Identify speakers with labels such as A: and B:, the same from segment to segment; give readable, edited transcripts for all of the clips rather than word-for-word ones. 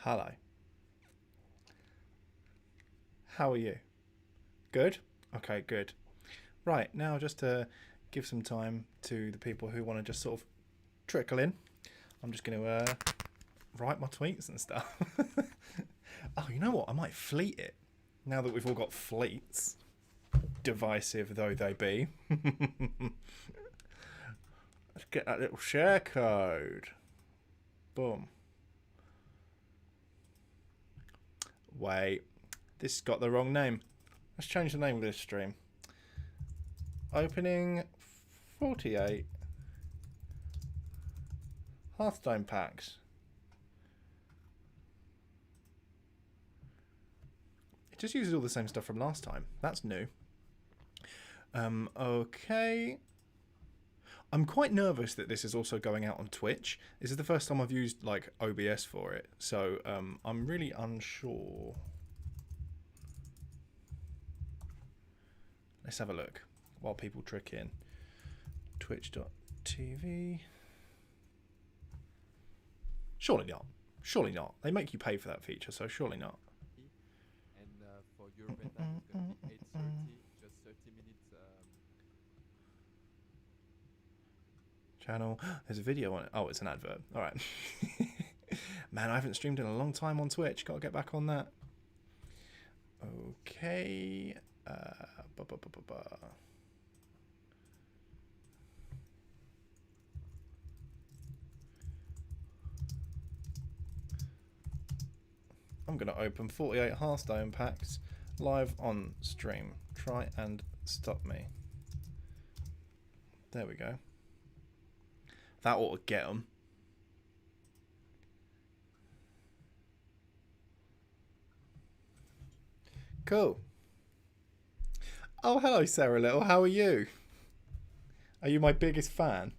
A: Hello. How are you? Good? Okay, good. Right, now just to give some time to the people who want to just sort of trickle in, I'm just going to write my tweets and stuff. Oh, you know what? I might fleet it. Now that we've all got fleets, divisive though they be. Let's get that little share code. Boom. Wait, this has got the wrong name. Let's change the name of this stream. Opening 48 Hearthstone packs. It just uses all the same stuff from last time. That's new. Okay. I'm quite nervous that this is also going out on Twitch. This is the first time I've used like OBS for it, so I'm really unsure. Let's have a look while people trick in. Twitch.tv. Surely not. Surely not. They make you pay for that feature, so surely not.
B: And for European time, it's going to be 8:30, just 30 minutes.
A: Channel. There's a video on it. Oh, it's an advert. All right. Man, I haven't streamed in a long time on Twitch. Got to get back on that. Okay. I'm going to open 48 Hearthstone packs live on stream. Try and stop me. There we go. That ought to get them. Cool. Oh, hello, Sarah Little. How are you? Are you my biggest fan?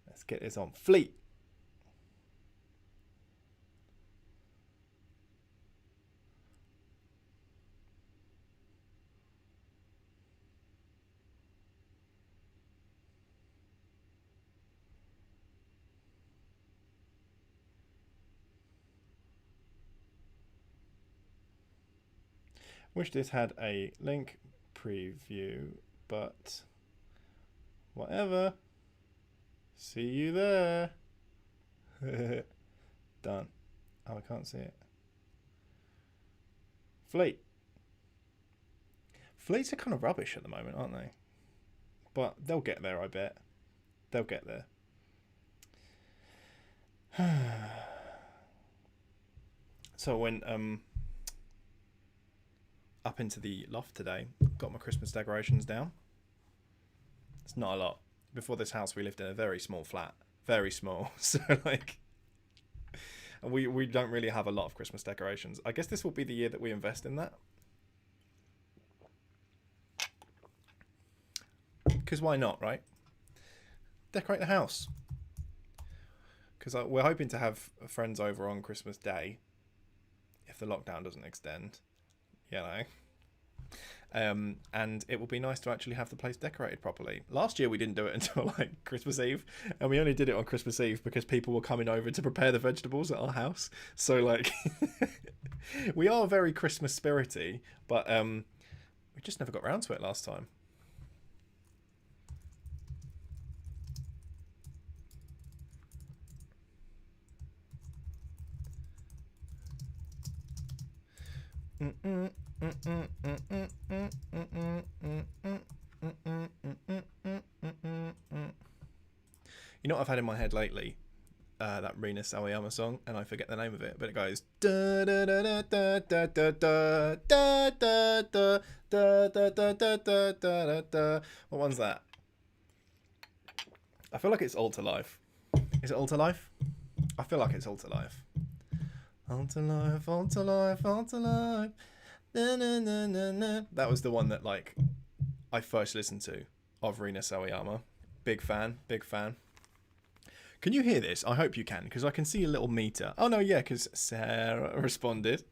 A: Let's get this on fleet. Wish this had a link preview, but whatever. See you there. Done. Oh, I can't see it. Fleet. Fleets are kind of rubbish at the moment, aren't they? But they'll get there, I bet. They'll get there. So I went up into the loft today, got my Christmas decorations down. It's not a lot. Before this house we lived in a very small flat. Very small. So like we don't really have a lot of Christmas decorations. I guess this will be the year that we invest in that. Because why not, right? Decorate the house. Because we're hoping to have friends over on Christmas Day. If the lockdown doesn't extend. You know. And it will be nice to actually have the place decorated properly. Last year we didn't do it until like Christmas Eve, and we only did it on Christmas Eve because people were coming over to prepare the vegetables at our house. So like we are very Christmas spirity, but we just never got around to it last time. You know what I've had in my head lately? That Rina Sawayama song, and I forget the name of it, but it goes da da da da da da da da da da da da da da da da da. What one's that? I feel like it's Alter Life. Is it Alter Life? I feel like it's Alter Life. Alter Life, Alter Life, Alter Life. Na, na, na, na, na. That was the one that like I first listened to of Rina Sawayama. Big fan, big fan. Can you hear this? I hope you can, because I can see a little meter. Oh no, yeah, because Sarah responded.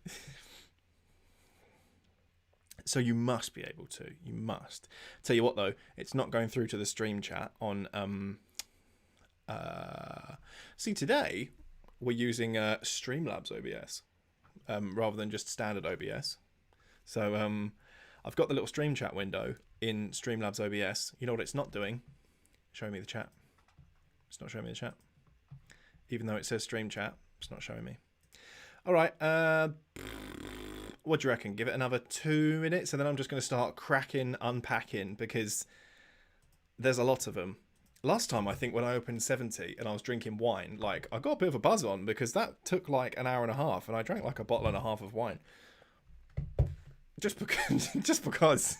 A: So you must be able to. You must. Tell you what though, it's not going through to the stream chat on. See, today we're using Streamlabs OBS rather than just standard OBS. So I've got the little stream chat window in Streamlabs OBS. You know what it's not doing? Showing me the chat. It's not showing me the chat. Even though it says stream chat, it's not showing me. All right. What do you reckon? Give it another 2 minutes and then I'm just going to start cracking, unpacking because there's a lot of them. Last time, I think when I opened 70 and I was drinking wine, like I got a bit of a buzz on because that took like an hour and a half and I drank like a bottle and a half of wine. Just because.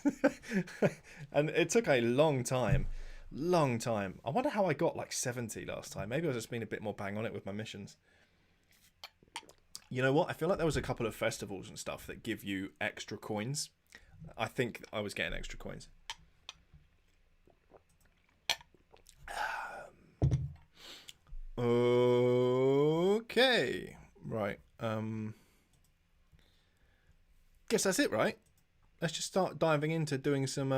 A: And it took a long time. I wonder how I got like 70 last time. Maybe I was just being a bit more bang on it with my missions. You know what? I feel like there was a couple of festivals and stuff that give you extra coins. I think I was getting extra coins. Okay. Right. Guess that's it, right? Let's just start diving into doing some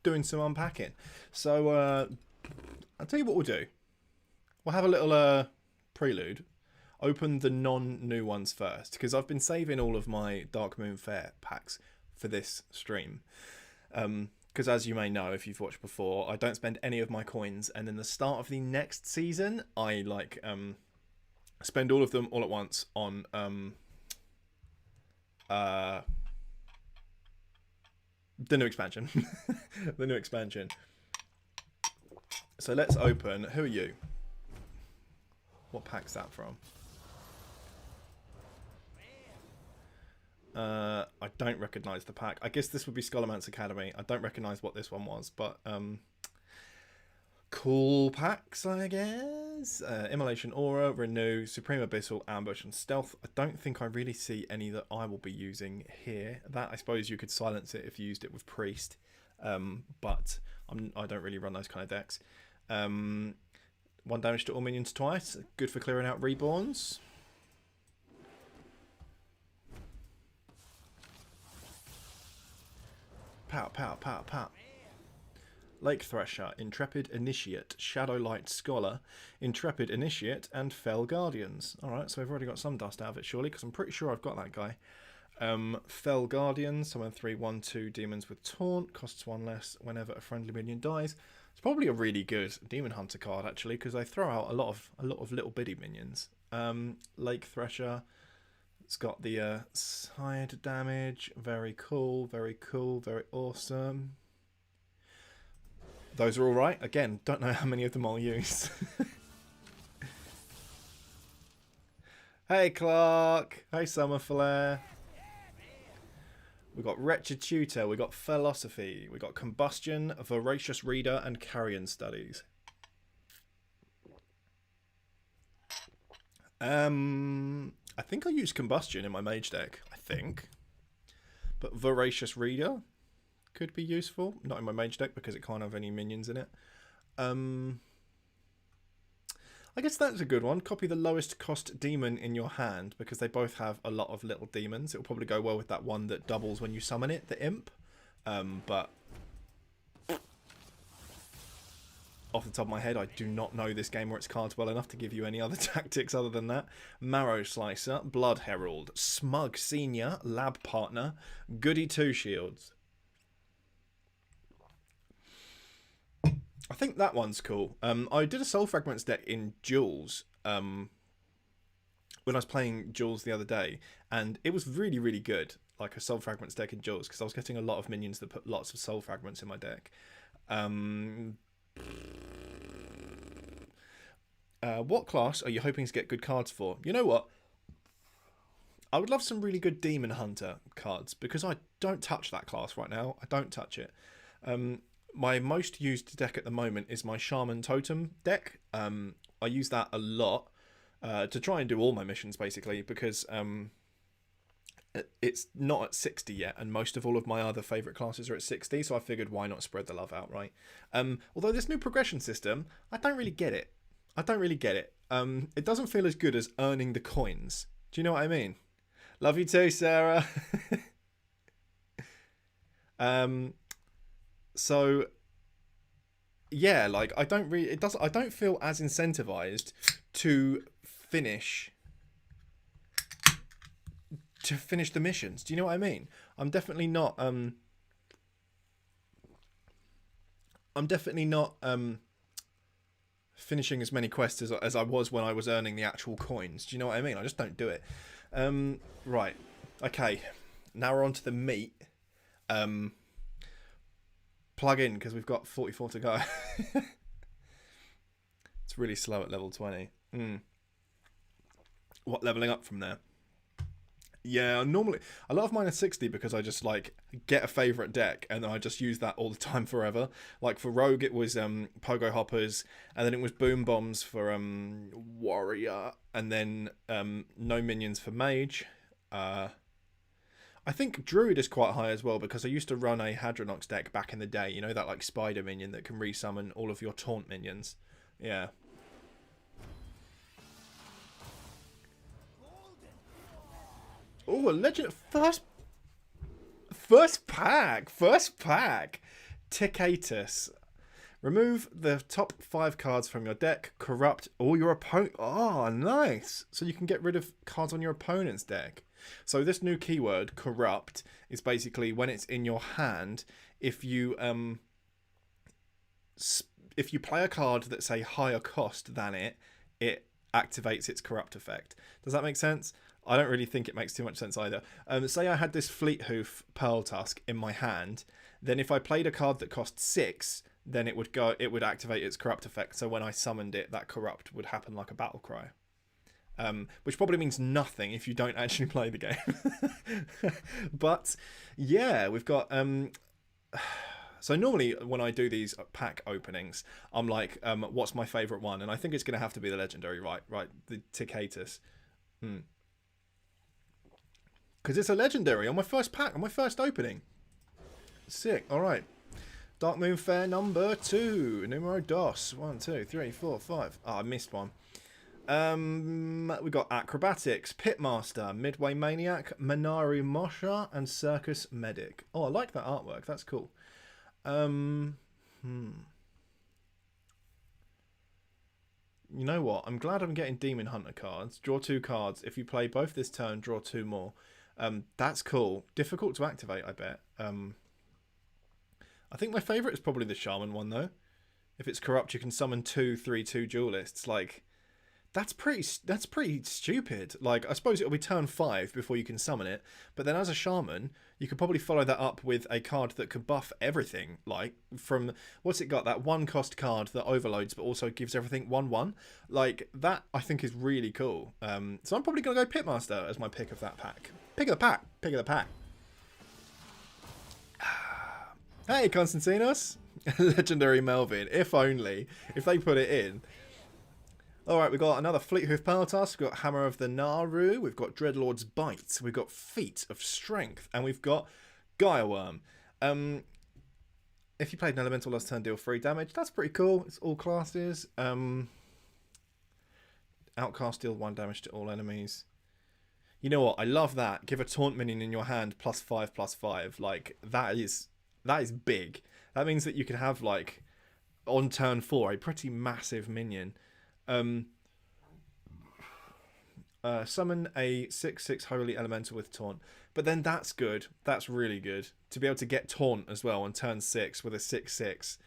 A: unpacking. So I'll tell you what we'll do. We'll have a little prelude. Open the non-new ones first, because I've been saving all of my Dark Moon Fair packs for this stream. Because as you may know, if you've watched before, I don't spend any of my coins, and in the start of the next season, I like spend all of them all at once on the new expansion. The new expansion. So let's open. Who are you? What pack's that from? I don't recognise the pack. I guess this would be Scholarman's Academy. I don't recognise what this one was, but cool packs, I guess. Immolation Aura, Renew, Supreme Abyssal, Ambush, and Stealth. I don't think I really see any that I will be using here. That, I suppose you could silence it if you used it with Priest, but I don't really run those kind of decks. 1 damage to all minions twice. Good for clearing out Reborns. Pow, pow, pow, pow. Lake Thresher, Intrepid Initiate, Shadowlight Scholar, Intrepid Initiate, and Fell Guardians. Alright, so we've already got some dust out of it, surely, because I'm pretty sure I've got that guy. Fell Guardians, summon 3 1/2 demons with Taunt, costs 1 less whenever a friendly minion dies. It's probably a really good Demon Hunter card, actually, because they throw out a lot of little bitty minions. Lake Thresher. It's got the side damage. Very cool, very cool, very awesome. Those are all right. Again, don't know how many of them I'll use. Hey, Clark. Hey, Summerflare. We've got Wretched Tutor. We've got Philosophy. We've got Combustion, Voracious Reader, and Carrion Studies. I think I use Combustion in my mage deck, I think. But Voracious Reader could be useful. Not in my mage deck because it can't have any minions in it. I guess that's a good one. Copy the lowest cost demon in your hand because they both have a lot of little demons. It'll probably go well with that one that doubles when you summon it, the Imp. But off the top of my head, I do not know this game or its cards well enough to give you any other tactics other than that. Marrow Slicer, Blood Herald, Smug Senior, Lab Partner, Goody Two Shields. I think that one's cool. I did a Soul Fragments deck in Duels when I was playing Duels the other day, and it was really, really good, like a Soul Fragments deck in Duels, because I was getting a lot of minions that put lots of Soul Fragments in my deck. What class are you hoping to get good cards for? You know what? I would love some really good Demon Hunter cards, because I don't touch that class right now. I don't touch it. My most used deck at the moment is my Shaman Totem deck. I use that a lot to try and do all my missions, basically, because it's not at 60 yet, and most of all of my other favourite classes are at 60, so I figured why not spread the love out, right? Although this new progression system, I don't really get it. It doesn't feel as good as earning the coins. Do you know what I mean? Love you too, Sarah. So yeah, like I don't really it does I don't feel as incentivized to finish the missions. Do you know what I mean? I'm definitely not finishing as many quests as I was when I was earning the actual coins. Do you know what I mean? I just don't do it. Right. Okay. Now we're on to the meat. Plug in because we've got 44 to go. It's really slow at level 20. What, leveling up from there? Yeah, normally a lot of mine are 60 because I just like get a favorite deck and then I just use that all the time forever. Like for Rogue it was Pogo Hoppers, and then it was Boom Bombs for Warrior, and then no minions for Mage. I think Druid is quite high as well because I used to run a Hadronox deck back in the day. You know, that like spider minion that can resummon all of your taunt minions. Yeah. Oh, a legend first pack. Ticatus. Remove the top 5 cards from your deck. Corrupt all your opponent. Oh, nice. So you can get rid of cards on your opponent's deck. So this new keyword, corrupt, is basically when it's in your hand, if you play a card that's a higher cost than it activates its corrupt effect. Does that make sense? I don't really think it makes too much sense either. Say I had this Fleethoof Pearl Tusk in my hand, then if I played a card that cost 6, then it would activate its corrupt effect. So when I summoned it, that corrupt would happen like a battle cry. Which probably means nothing if you don't actually play the game. But yeah, we've got so normally when I do these pack openings, I'm like, what's my favourite one? And I think it's going to have to be the legendary, right? The Ticatus. Because it's a legendary on my first pack, on my first opening. Sick. All right. Dark Moon Fair number 2. Numero dos. 1, 2, 3, 4, 5. Oh, I missed one. We got Acrobatics, Pitmaster, Midway Maniac, Minari Mosha, and Circus Medic. Oh, I like that artwork. That's cool. You know what? I'm glad I'm getting Demon Hunter cards. Draw 2 cards. If you play both this turn, draw 2 more. That's cool. Difficult to activate, I bet. I think my favourite is probably the Shaman one, though. If it's corrupt, you can summon 2 3/2 duelists. Like, that's pretty stupid. Like, I suppose it'll be turn 5 before you can summon it. But then as a Shaman, you could probably follow that up with a card that could buff everything. Like, from, what's it got? That 1 cost card that overloads but also gives everything 1/1. Like, that I think is really cool. So I'm probably going to go Pitmaster as my pick of that pack. Pick of the pack. Hey, Konstantinos. Legendary Melvin. If only. If they put it in. Alright, we've got another Fleethoof Power Task. We've got Hammer of the Naru. We've got Dreadlord's Bite. We've got Feet of Strength. And we've got Gaia Worm. If you played an Elemental last turn, deal 3 damage. That's pretty cool. It's all classes. Outcast, deal 1 damage to all enemies. You know what? I love that. Give a taunt minion in your hand +5/+5. Like, that is big. That means that you can have, like, on turn 4, a pretty massive minion. Summon a 6/6 Holy Elemental with Taunt. But then that's good. That's really good. To be able to get Taunt as well on turn 6 with a 6/6.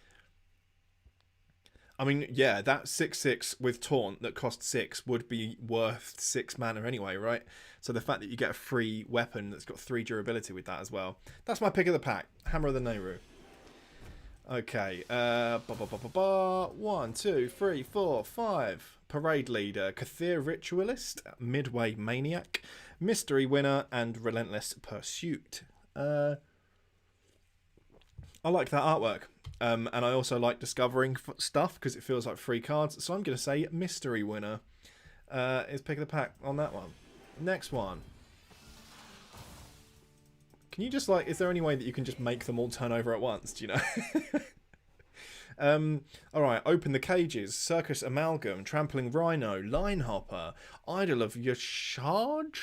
A: I mean, yeah, that 6/6 with Taunt that costs 6 would be worth 6 mana anyway, right? So the fact that you get a free weapon that's got 3 durability with that as well. That's my pick of the pack. Hammer of the Nehru. Okay. 1, 2, 3, 4, 5. Parade Leader, Kathir Ritualist, Midway Maniac, Mystery Winner, and Relentless Pursuit. I like that artwork. And I also like discovering stuff because it feels like free cards. So I'm going to say Mystery Winner is pick of the pack on that one. Next one. Can you just, like, is there any way that you can just make them all turn over at once? Do you know? Alright, Open the Cages, Circus Amalgam, Trampling Rhino, Line Hopper, Idol of Yashaj?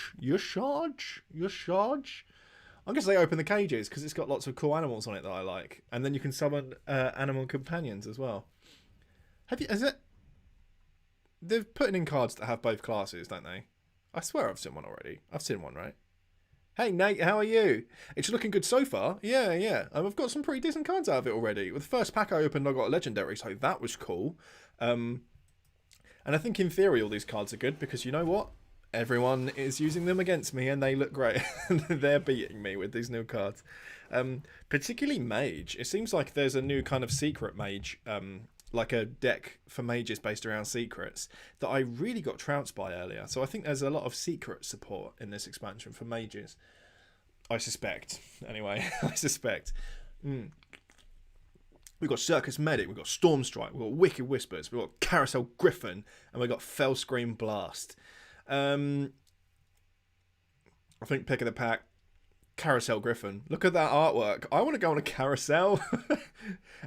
A: I'm gonna say open the cages because it's got lots of cool animals on it that I like, and then you can summon animal companions as well. Have you? Is it? They're putting in cards that have both classes, don't they? I swear I've seen one already. I've seen one, right? Hey Nate, how are you? It's looking good so far. Yeah, yeah. I've got some pretty decent cards out of it already. With the first pack I opened, I got a legendary, so that was cool. And I think in theory all these cards are good because you know what? Everyone is using them against me and they look great. They're beating me with these new cards. Particularly Mage. It seems like there's a new kind of secret Mage, like a deck for mages based around secrets that I really got trounced by earlier. So I think there's a lot of secret support in this expansion for mages. I suspect. Anyway, I suspect. We've got Circus Medic, we've got Storm Strike, we've got Wicked Whispers, we've got Carousel Griffin, and we've got Fell Scream Blast. I think pick of the pack, Carousel Griffin. Look at that artwork. I want to go on a carousel.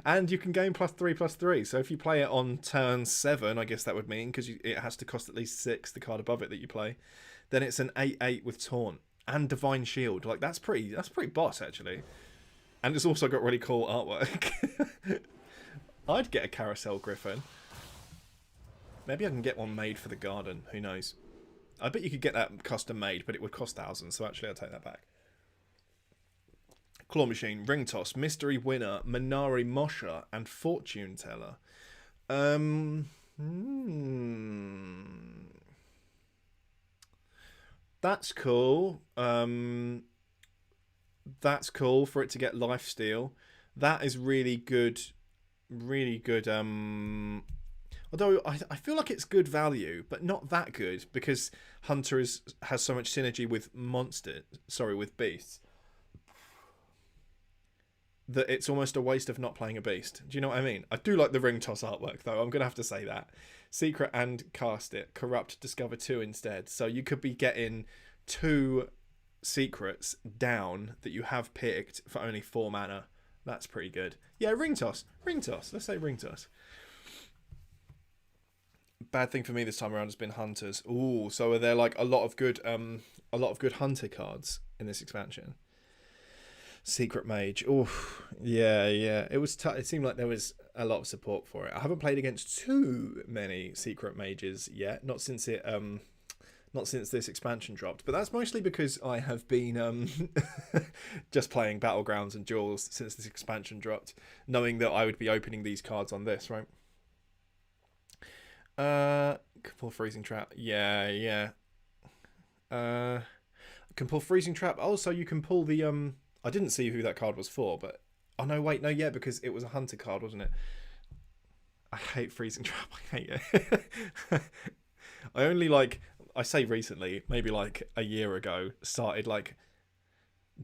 A: And you can gain +3/+3. So if you play it on turn 7, I guess that would mean, because it has to cost at least 6, the card above it that you play, then it's an 8/8 with Taunt and Divine Shield. Like that's pretty boss actually. And it's also got really cool artwork. I'd get a Carousel Griffin. Maybe I can get one made for the garden. Who knows? I bet you could get that custom made, but it would cost thousands. So actually, I'll take that back. Claw Machine, Ring Toss, Mystery Winner, Minari Mosher, and Fortune Teller. That's cool. That's cool for it to get Lifesteal. That is really good. Really good. Although I feel like it's good value, but not that good because Hunter has so much synergy with with beasts, that it's almost a waste of not playing a beast. Do you know what I mean? I do like the Ring Toss artwork though. I'm gonna have to say that. Secret and cast it. Corrupt, discover 2 instead. So you could be getting 2 secrets down that you have picked for only 4 mana. That's pretty good. Yeah, Ring Toss. Ring Toss. Let's say Ring Toss. Bad thing for me this time around has been Hunters. Ooh, so are there like a lot of good Hunter cards in this expansion? Secret Mage. Oh, yeah. It seemed like there was a lot of support for it. I haven't played against too many Secret Mages yet. Not since this expansion dropped. But that's mostly because I have been just playing Battlegrounds and Duels since this expansion dropped, knowing that I would be opening these cards on this, right? Can pull Freezing Trap. Yeah. Can pull Freezing Trap. Also, you can pull the I didn't see who that card was for, but oh no, wait, no, yeah, because it was a Hunter card, wasn't it? I hate Freezing Trap. I hate it. I say recently, maybe like a year ago, started like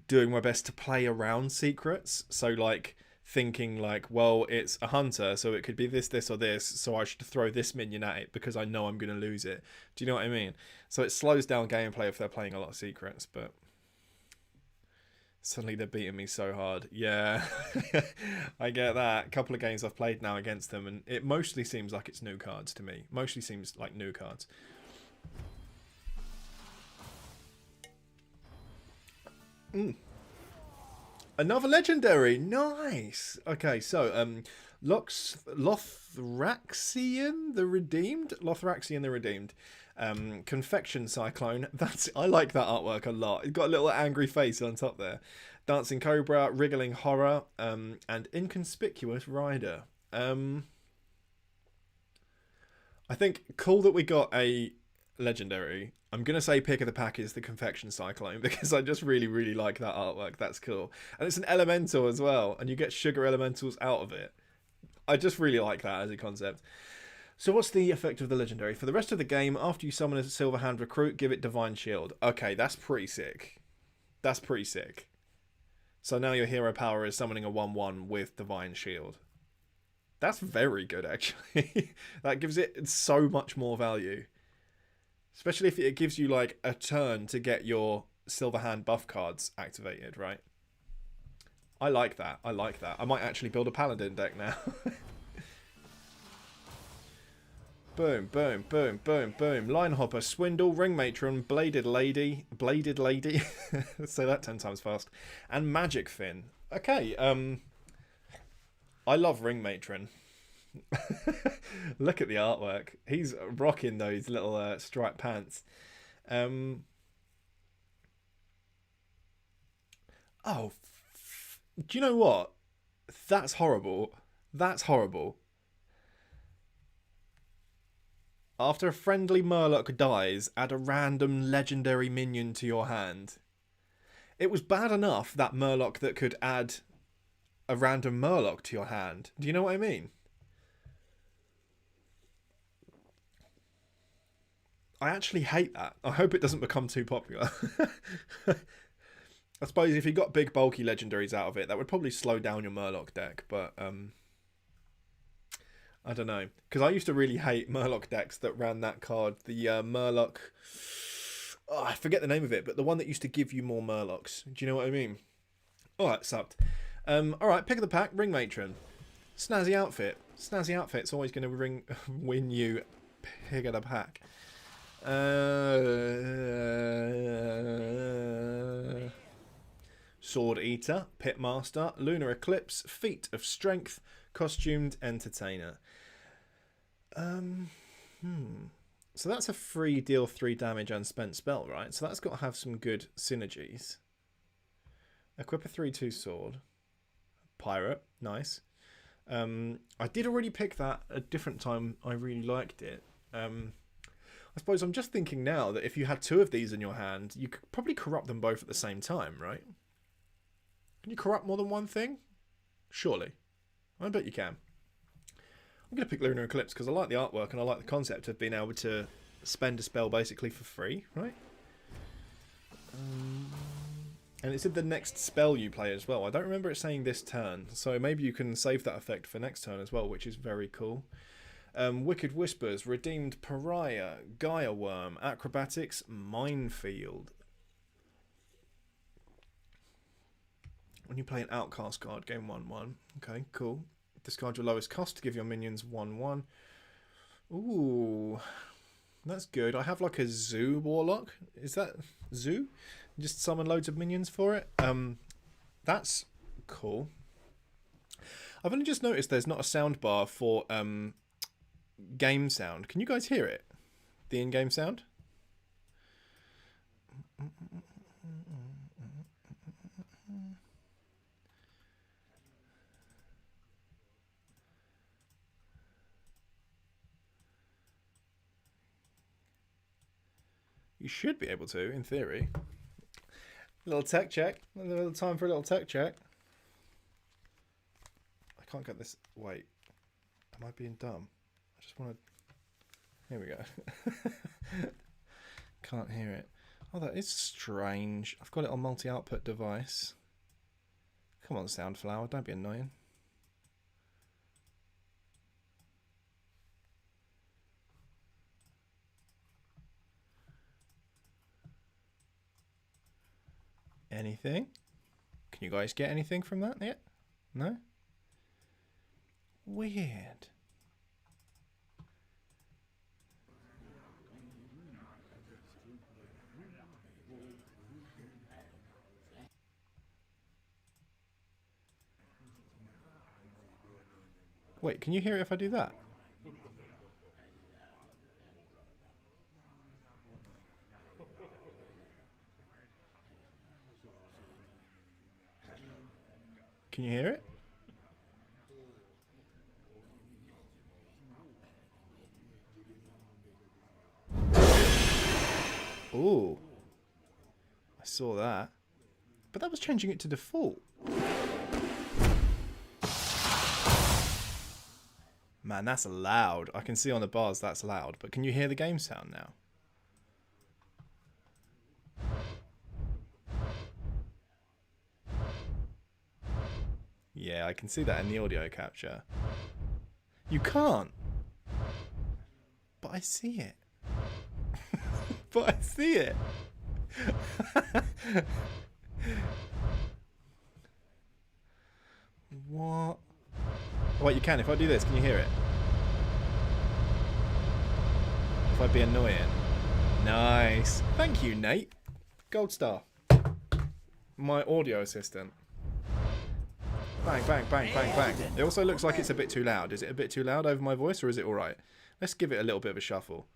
A: doing my best to play around secrets. So like thinking like, well, it's a Hunter, so it could be this, or this, so I should throw this minion at it because I know I'm going to lose it. Do you know what I mean? So it slows down gameplay if they're playing a lot of secrets, but suddenly they're beating me so hard. Yeah, I get that. A couple of games I've played now against them, and it mostly seems like it's new cards to me. Mostly seems like new cards. Another legendary. Nice. Okay, so Lothraxion the Redeemed. Lothraxion the Redeemed. Confection Cyclone. I like that artwork a lot. It's got a little angry face on top there. Dancing Cobra, Wriggling Horror, and Inconspicuous Rider. I think cool that we got a legendary. I'm going to say pick of the pack is the Confection Cyclone because I just really, really like that artwork. That's cool. And it's an elemental as well, and you get sugar elementals out of it. I just really like that as a concept. So what's the effect of the legendary? For the rest of the game, after you summon a Silver Hand recruit, give it Divine Shield. Okay, that's pretty sick. That's pretty sick. So now your hero power is summoning a 1/1 with Divine Shield. That's very good, actually. That gives it so much more value. Especially if it gives you like a turn to get your Silver Hand buff cards activated, right? I like that. I like that. I might actually build a Paladin deck now. Boom, boom, boom, boom, boom. Line hopper, swindle, ring matron, bladed lady, say that 10 times fast, and magic fin. Okay, I love ring matron. Look at the artwork. He's rocking those little striped pants. Oh, do you know what? That's horrible. That's horrible. After a friendly Murloc dies, add a random legendary minion to your hand. It was bad enough, that Murloc that could add a random Murloc to your hand. Do you know what I mean? I actually hate that. I hope it doesn't become too popular. I suppose if you got big bulky legendaries out of it, that would probably slow down your Murloc deck, but I don't know. Because I used to really hate Murloc decks that ran that card. The Murloc... Oh, I forget the name of it, but the one that used to give you more Murlocs. Do you know what I mean? Oh, that sucked. Alright, pick of the pack, Ring Matron. Snazzy outfit. Snazzy outfit's always going to win you pick of the pack. Sword Eater, Pitmaster, Lunar Eclipse, Feat of Strength, Costumed Entertainer. So that's a free deal 3 damage unspent spell, right? So that's got to have some good synergies. Equip a 3/2 sword. Pirate, nice. I did already pick that a different time. I really liked it. I suppose I'm just thinking now that if you had 2 of these in your hand, you could probably corrupt them both at the same time, right? Can you corrupt more than one thing? Surely. I bet you can. I'm going to pick Lunar Eclipse because I like the artwork and I like the concept of being able to spend a spell basically for free, right? And it's in the next spell you play as well. I don't remember it saying this turn, so maybe you can save that effect for next turn as well, which is very cool. Wicked Whispers, Redeemed Pariah, Gaia Worm, Acrobatics, Minefield. When you play an Outcast card, game 1/1. Okay, cool. Discard your lowest cost to give your minions 1/1. Ooh, that's good. I have like a Zoo Warlock. Is that Zoo? Just summon loads of minions for it. That's cool. I've only just noticed there's not a sound bar for game sound. Can you guys hear it? The in-game sound? You should be able to, in theory. A little tech check. A little time for a little tech check. I can't get this. Wait. Am I being dumb? I just want to... Here we go. Can't hear it. Oh, that is strange. I've got it on multi-output device. Come on, Soundflower. Don't be annoying. Anything? Can you guys get anything from that yet? No? Weird. Wait, can you hear it if I do that? Can you hear it? Ooh. I saw that. But that was changing it to default. Man, that's loud. I can see on the bars that's loud. But can you hear the game sound now? Yeah, I can see that in the audio capture. You can't. But I see it. But I see it. What? Wait, you can. If I do this, can you hear it? if I'd be annoying. Nice. Thank you, Nate. Gold star. My audio assistant. Bang, bang, bang, bang, bang. It also looks like it's a bit too loud. Is it a bit too loud over my voice, or is it alright? Let's give it a little bit of a shuffle.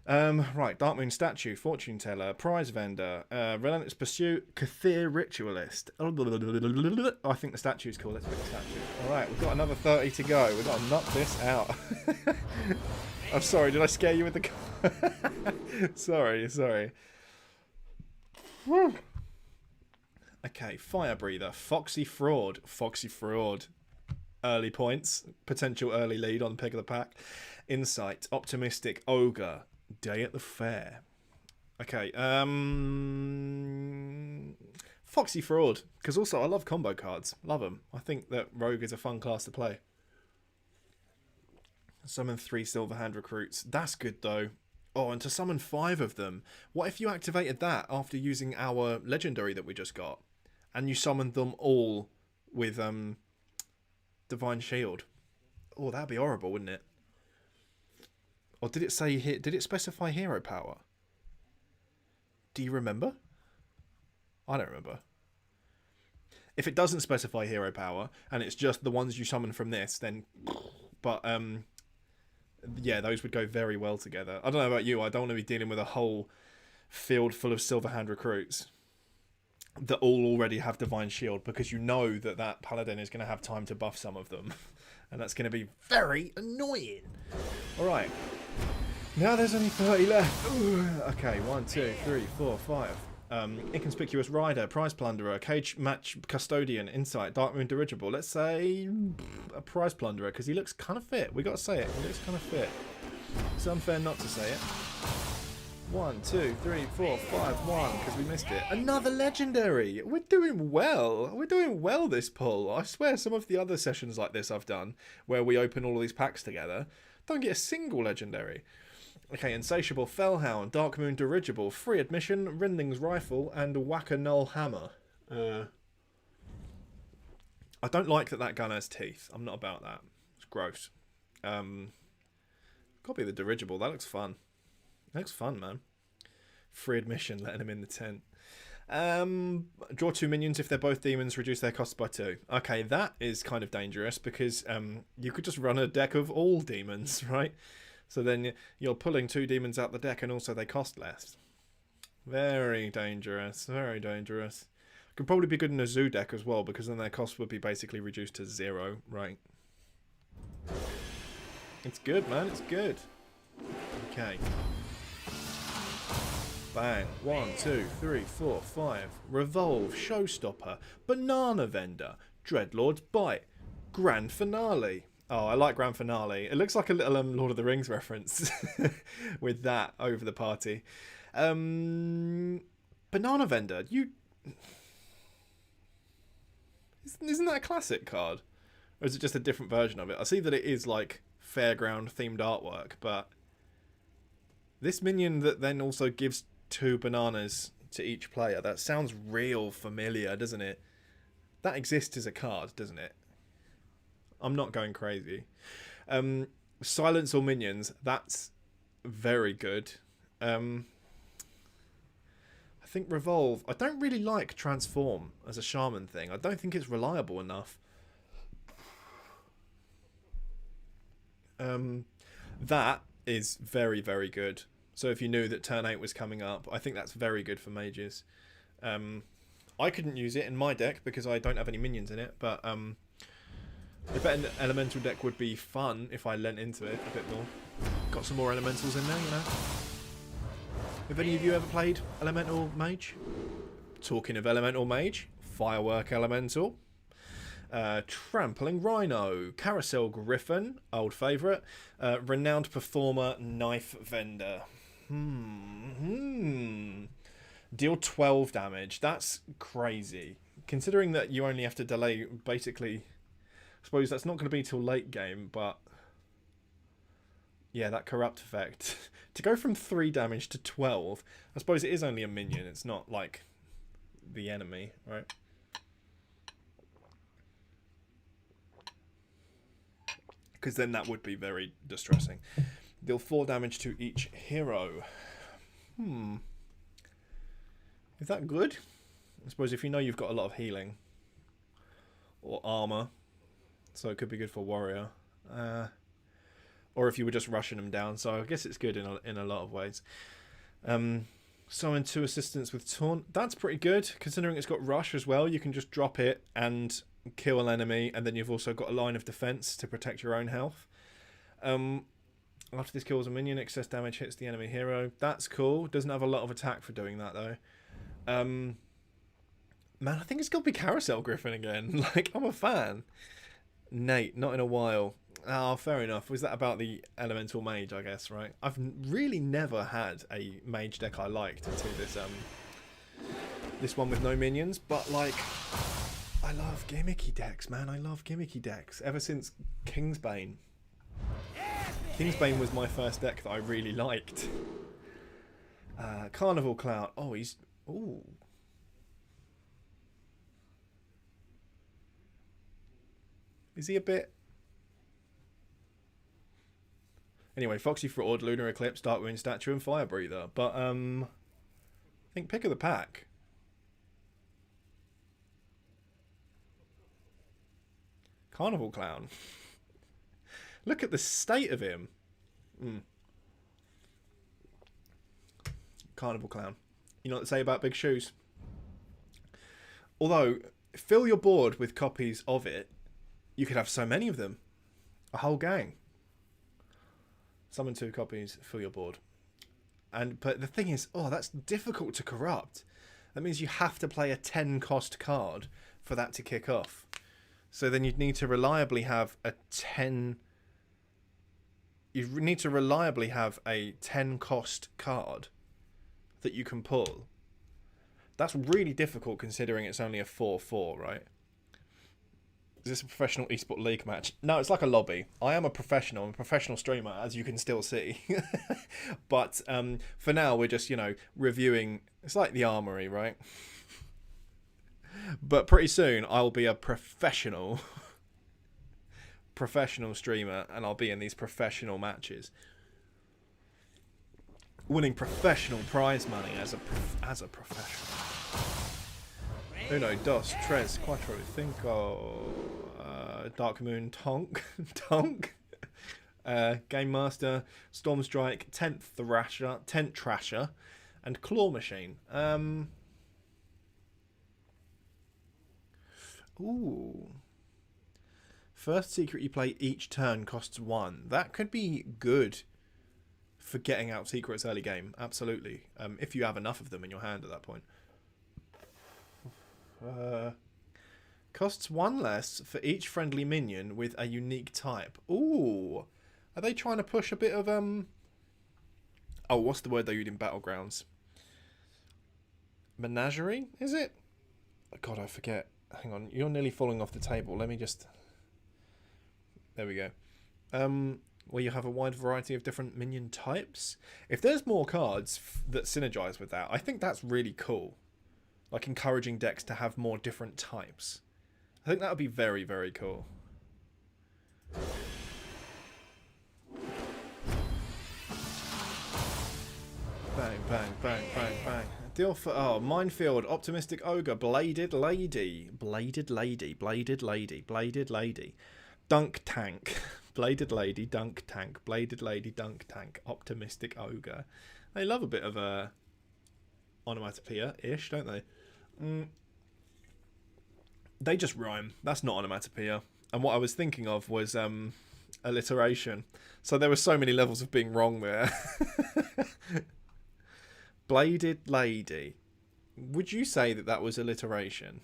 A: Right, Dark Moon Statue, Fortune Teller, Prize Vendor, Relentless Pursuit, Kathir Ritualist. I think the statue's cool. Let's pick the statue. Alright, we've got another 30 to go. We've got to knock this out. I'm sorry, did I scare you with the... sorry. Whew. Okay, Fire Breather, Foxy Fraud. Early points, potential early lead on pick of the pack. Insight, Optimistic Ogre, Day at the Fair. Okay, Foxy Fraud, because also I love combo cards. Love them. I think that Rogue is a fun class to play. Summon 3 Silver Hand Recruits. That's good though. Oh, and to summon 5 of them. What if you activated that after using our legendary that we just got? And you summoned them all with Divine Shield. Oh, that'd be horrible, wouldn't it? Or did it say here? Did it specify hero power? Do you remember? I don't remember. If it doesn't specify hero power and it's just the ones you summon from this, then. But yeah, those would go very well together. I don't know about you. I don't want to be dealing with a whole field full of Silver Hand Recruits that all already have Divine Shield, because you know that that Paladin is going to have time to buff some of them. And that's going to be very annoying. Alright. Now there's only 30 left. Ooh. Okay, 1, 2, 3, 4, 5. Inconspicuous Rider, Prize Plunderer, Cage Match Custodian, Insight, Dark Moon Dirigible. Let's say a Prize Plunderer, because he looks kind of fit. We got to say it. He looks kind of fit. It's unfair not to say it. 1, 2, 3, 4, 5, 1, because we missed it. Another legendary! We're doing well. We're doing well this pull. I swear some of the other sessions like this I've done, where we open all of these packs together, don't get a single legendary. Okay, Insatiable Fellhound, Dark Moon Dirigible, Free Admission, Rending's Rifle, and Whack-a-Null Hammer. I don't like that gun has teeth. I'm not about that. It's gross. Copy the Dirigible. That looks fun. That looks fun, man. Free admission, letting him in the tent. Draw 2 minions. If they're both demons, reduce their costs by 2. Okay, that is kind of dangerous, because you could just run a deck of all demons, right? So then you're pulling 2 demons out the deck, and also they cost less. Very dangerous. Very dangerous. Could probably be good in a zoo deck as well, because then their cost would be basically reduced to 0, right? It's good, man. It's good. Okay. Bang. 1, 2, 3, 4, 5. Revolve, Showstopper, Banana Vendor, Dreadlord's Bite, Grand Finale. Oh, I like Grand Finale. It looks like a little Lord of the Rings reference with that over the party. Banana Vendor, you... Isn't that a classic card? Or is it just a different version of it? I see that it is like fairground themed artwork, but this minion that then also gives 2 bananas to each player, that sounds real familiar, doesn't it? That exists as a card, doesn't it? I'm not going crazy. Silence all minions, that's very good. I think Revolve, I don't really like Transform as a shaman thing. I don't think it's reliable enough. That is very, very good. So if you knew that turn 8 was coming up, I think that's very good for mages. I couldn't use it in my deck because I don't have any minions in it, but I bet an elemental deck would be fun if I lent into it a bit more. Got some more elementals in there, you know. Have any of you ever played Elemental Mage? Talking of Elemental Mage, Firework Elemental, Trampling Rhino, Carousel Griffin, old favourite, Renowned Performer, Knife Vendor. Deal 12 damage. That's crazy. Considering that you only have to delay, basically, I suppose that's not going to be till late game, but yeah, that corrupt effect. To go from 3 damage to 12, I suppose it is only a minion. It's not like the enemy, right? Because then that would be very distressing. Deal 4 damage to each hero. Is that good? I suppose if you know you've got a lot of healing or armor, so it could be good for warrior. Or if you were just rushing them down, so I guess it's good in a lot of ways. Summon 2 assistants with taunt. That's pretty good, considering it's got rush as well. You can just drop it and kill an enemy, and then you've also got a line of defense to protect your own health. After this kills a minion, excess damage hits the enemy hero. That's cool. Doesn't have a lot of attack for doing that though. Man, I think it's got to be Carousel Griffin again. Like, I'm a fan. Nate, not in a while. Oh, fair enough. Was that about the Elemental Mage, I guess, right? I've really never had a mage deck I liked until this one with no minions, but like, I love gimmicky decks, man. I love gimmicky decks. Ever since Kingsbane. Kingsbane was my first deck that I really liked. Carnival Clown. Oh, he's... Ooh. Is he a bit... Anyway, Foxy Fraud, Lunar Eclipse, Dark Wind Statue, and Fire Breather. But, I think pick of the pack. Carnival Clown. Look at the state of him. Carnival Clown. You know what to say about big shoes? Although, fill your board with copies of it. You could have so many of them. A whole gang. Summon 2 copies, fill your board. But the thing is, that's difficult to corrupt. That means you have to play a 10 cost card for that to kick off. So then you'd need to reliably have a 10... You need to reliably have a 10 cost card that you can pull. That's really difficult considering it's only a 4-4, right? Is this a professional eSport League match? No, it's like a lobby. I am a professional. I'm a professional streamer, as you can still see. But for now, we're just, reviewing... It's like the Armory, right? But pretty soon, I'll be a professional streamer, and I'll be in these professional matches. Winning professional prize money as a professional. Uno, dos, tres, cuatro, cinco, Dark Moon, Tonk, Game Master, Storm Strike, 10th Thrasher, 10th Trasher, and Claw Machine. Ooh. First secret you play each turn costs 1. That could be good for getting out secrets early game. Absolutely. If you have enough of them in your hand at that point. Costs 1 less for each friendly minion with a unique type. Ooh. Are they trying to push a bit of Oh, what's the word they used in Battlegrounds? Menagerie, is it? God, I forget. Hang on, you're nearly falling off the table. Let me just... There we go. Where you have a wide variety of different minion types. If there's more cards that synergize with that, I think that's really cool. Like encouraging decks to have more different types. I think that would be very, very cool. Bang, bang, bang, bang, bang. Deal for... Minefield, Optimistic Ogre, Bladed Lady. Bladed Lady, Bladed Lady, Bladed Lady. Dunk Tank. Bladed Lady, Dunk Tank. Bladed Lady, Dunk Tank. Optimistic Ogre. They love a bit of a onomatopoeia-ish, don't they? They just rhyme. That's not onomatopoeia. And what I was thinking of was alliteration. So there were so many levels of being wrong there. Bladed Lady. Would you say that was alliteration?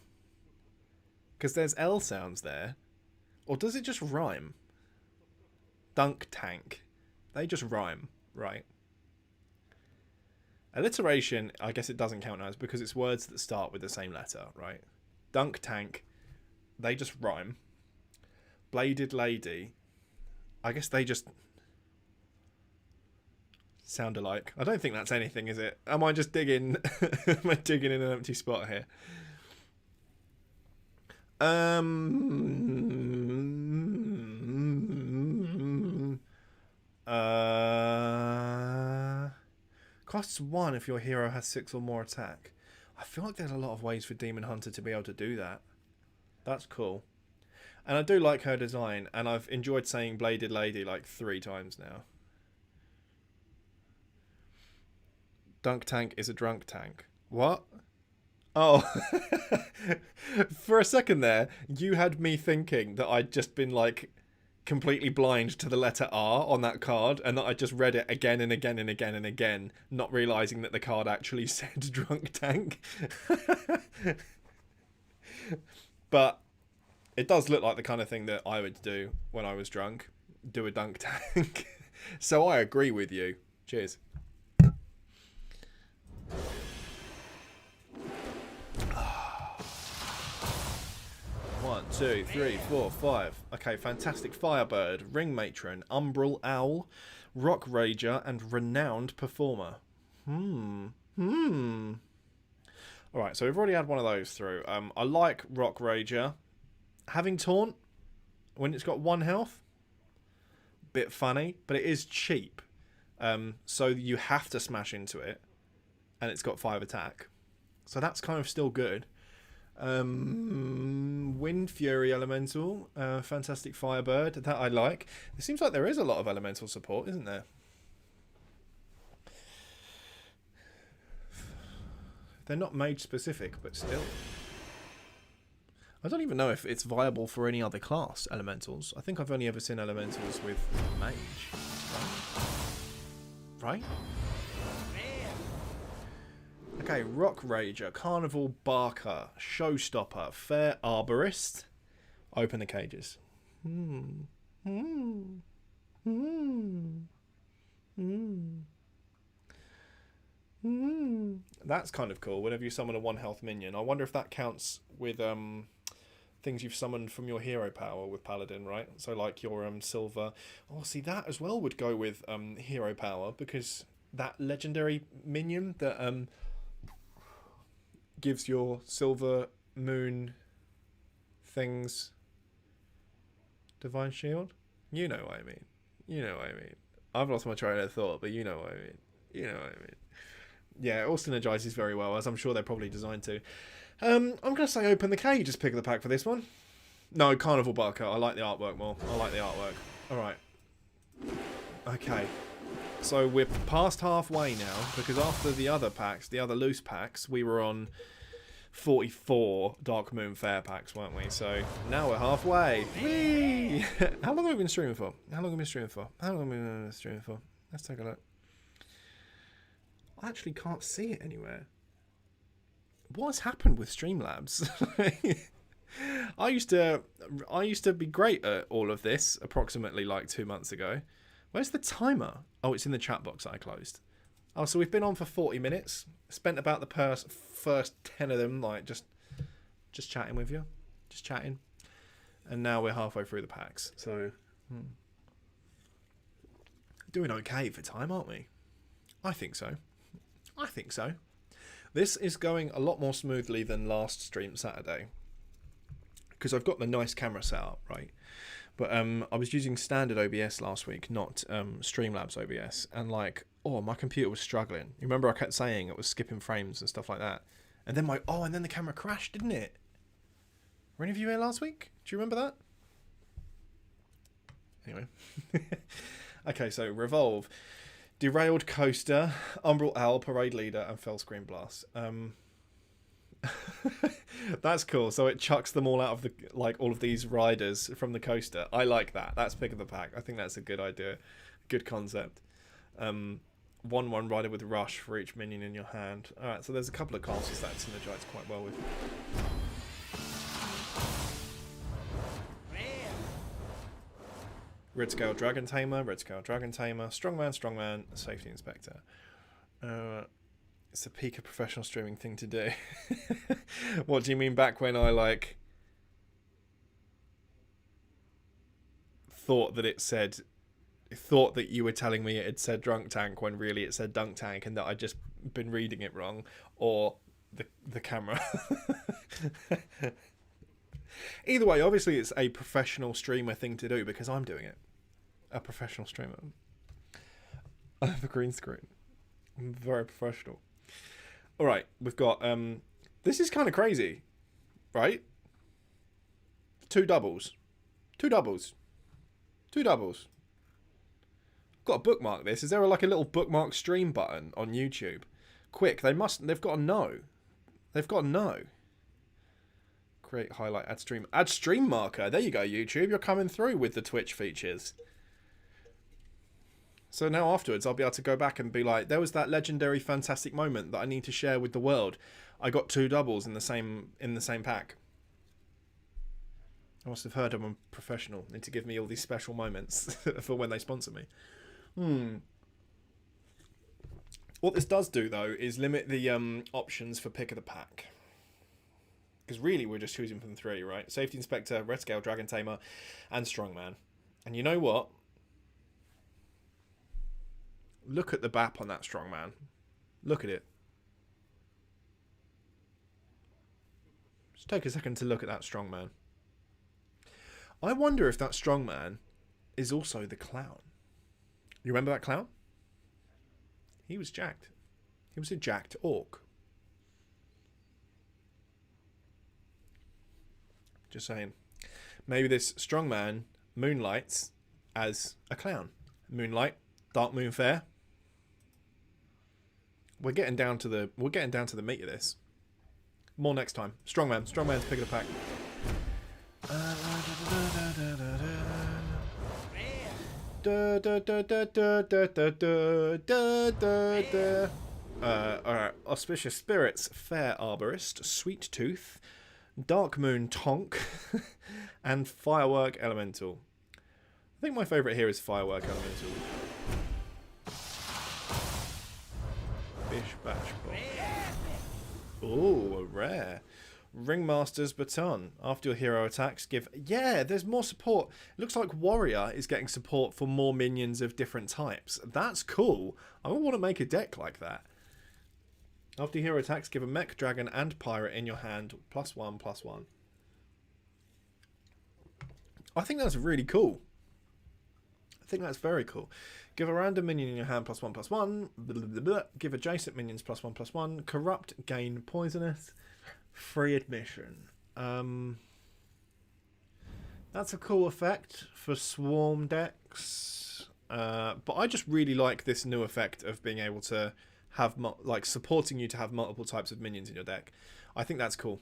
A: Because there's L sounds there. Or does it just rhyme? Dunk Tank. They just rhyme, right? Alliteration, I guess it doesn't count as because it's words that start with the same letter, right? Dunk Tank, they just rhyme. Bladed Lady, I guess they just sound alike. I don't think that's anything, is it? Am I just digging? Am I digging in an empty spot here? Costs 1 if your hero has 6 or more attack. I feel like there's a lot of ways for Demon Hunter to be able to do that. That's cool. And I do like her design, and I've enjoyed saying Bladed Lady like 3 times now. Dunk Tank is a drunk tank. What? Oh. For a second there, you had me thinking that I'd just been like completely blind to the letter R on that card, and that I just read it again and again and again and again, not realising that the card actually said drunk tank. But it does look like the kind of thing that I would do when I was drunk. Do a dunk tank. So I agree with you. Cheers. 1, 2, 3, 4, 5. Okay, Fantastic Firebird, Ring Matron, Umbral Owl, Rock Rager, and Renowned Performer. Alright, so we've already had one of those through. I like Rock Rager. Having Taunt, when it's got 1 health, bit funny, but it is cheap. So you have to smash into it, and it's got 5 attack. So that's kind of still good. Wind Fury Elemental, Fantastic Firebird, that I like. It seems like there is a lot of elemental support, isn't there? They're not mage specific, but still. I don't even know if it's viable for any other class, elementals. I think I've only ever seen elementals with mage. Right? Okay, Rock Rager, Carnival Barker, Showstopper, Fair Arborist. Open the cages. That's kind of cool. Whenever you summon a 1 health minion. I wonder if that counts with things you've summoned from your hero power with Paladin, right? So like your silver. Oh, see, that as well would go with hero power, because that legendary minion that gives your silver moon things divine shield. You know what I mean. You know what I mean. I've lost my train of thought, but you know what I mean. You know what I mean. Yeah, it all synergizes very well, as I'm sure they're probably designed to. I'm going to say open the cage as pick of the pack for this one. No, Carnival Barker. I like the artwork more. I like the artwork. Alright. Okay. So we're past halfway now, because after the other packs, the other loose packs, we were on 44 Dark Moon Fair packs, weren't we? So now we're halfway. Whee! How long have we been streaming for? How long have we been streaming for? How long have we been streaming for? Let's take a look. I actually can't see it anywhere. What has happened with Streamlabs? I used to be great at all of this approximately like 2 months ago. Where's the timer? Oh, it's in the chat box that I closed. Oh, so we've been on for 40 minutes. Spent about the first 10 of them like just chatting with you. Just chatting. And now we're halfway through the packs. So doing okay for time, aren't we? I think so. I think so. This is going a lot more smoothly than last stream Saturday, because I've got the nice camera set up, right? But I was using standard OBS last week, not Streamlabs OBS, and like, oh, my computer was struggling. You remember I kept saying it was skipping frames and stuff like that, and then and then the camera crashed, didn't it? Were any of you here last week? Do you remember that? Anyway, okay, so Revolve. Derailed Coaster, Umbral Owl, Parade Leader, and Fell Screen Blast. That's cool. So it chucks them all out of all of these riders from the coaster. I like that. That's pick of the pack. I think that's a good idea. Good concept. 1/1 rider with Rush for each minion in your hand. Alright, so there's a couple of classes that synergize quite well with. Red Scale Dragon Tamer, Strongman, Safety Inspector. It's a peak of professional streaming thing to do. What do you mean back when I thought that you were telling me it had said drunk tank when really it said dunk tank, and that I'd just been reading it wrong, or the camera. Either way, obviously it's a professional streamer thing to do because I'm doing it. A professional streamer. I have a green screen. Very professional. All right, we've got this is kind of crazy, right? Two doubles. Two doubles. Two doubles. Got to bookmark this. Is there like a little bookmark stream button on YouTube? Quick, they've got to know. They've got to know. Create highlight, add stream. Add stream marker. There you go, YouTube. You're coming through with the Twitch features. So now afterwards, I'll be able to go back and be like, there was that legendary, fantastic moment that I need to share with the world. I got two doubles in the same pack. I must have heard I'm a professional. Need to give me all these special moments for when they sponsor me. What this does do, though, is limit the options for pick of the pack. Because really, we're just choosing from three, right? Safety Inspector, Red Scale, Dragon Tamer, and Strongman. And you know what? Look at the BAP on that Strongman. Look at it. Just take a second to look at that Strongman. I wonder if that Strongman is also the clown. You remember that clown? He was jacked. He was a jacked orc. Just saying. Maybe this Strongman moonlights as a clown. Moonlight, Dark Moon Fair. We're getting down to the meat of this. More next time. Strongman's pick of the pack. Alright. Auspicious Spirits, Fair Arborist, Sweet Tooth, Dark Moon Tonk, and Firework Elemental. I think my favourite here is Firework Elemental. Bish Bash Bob. Ooh, a rare. Ringmaster's Baton. After your hero attacks, give... Yeah, there's more support. It looks like Warrior is getting support for more minions of different types. That's cool. I want to make a deck like that. After your hero attacks, give a mech, dragon, and pirate in your hand. +1/+1. I think that's really cool. I think that's very cool. Give a random minion in your hand +1/+1. Blah, blah, blah, blah. Give adjacent minions +1/+1. Corrupt, gain poisonous. Free admission. That's a cool effect for swarm decks. But I just really like this new effect of being able to have supporting you to have multiple types of minions in your deck. I think that's cool.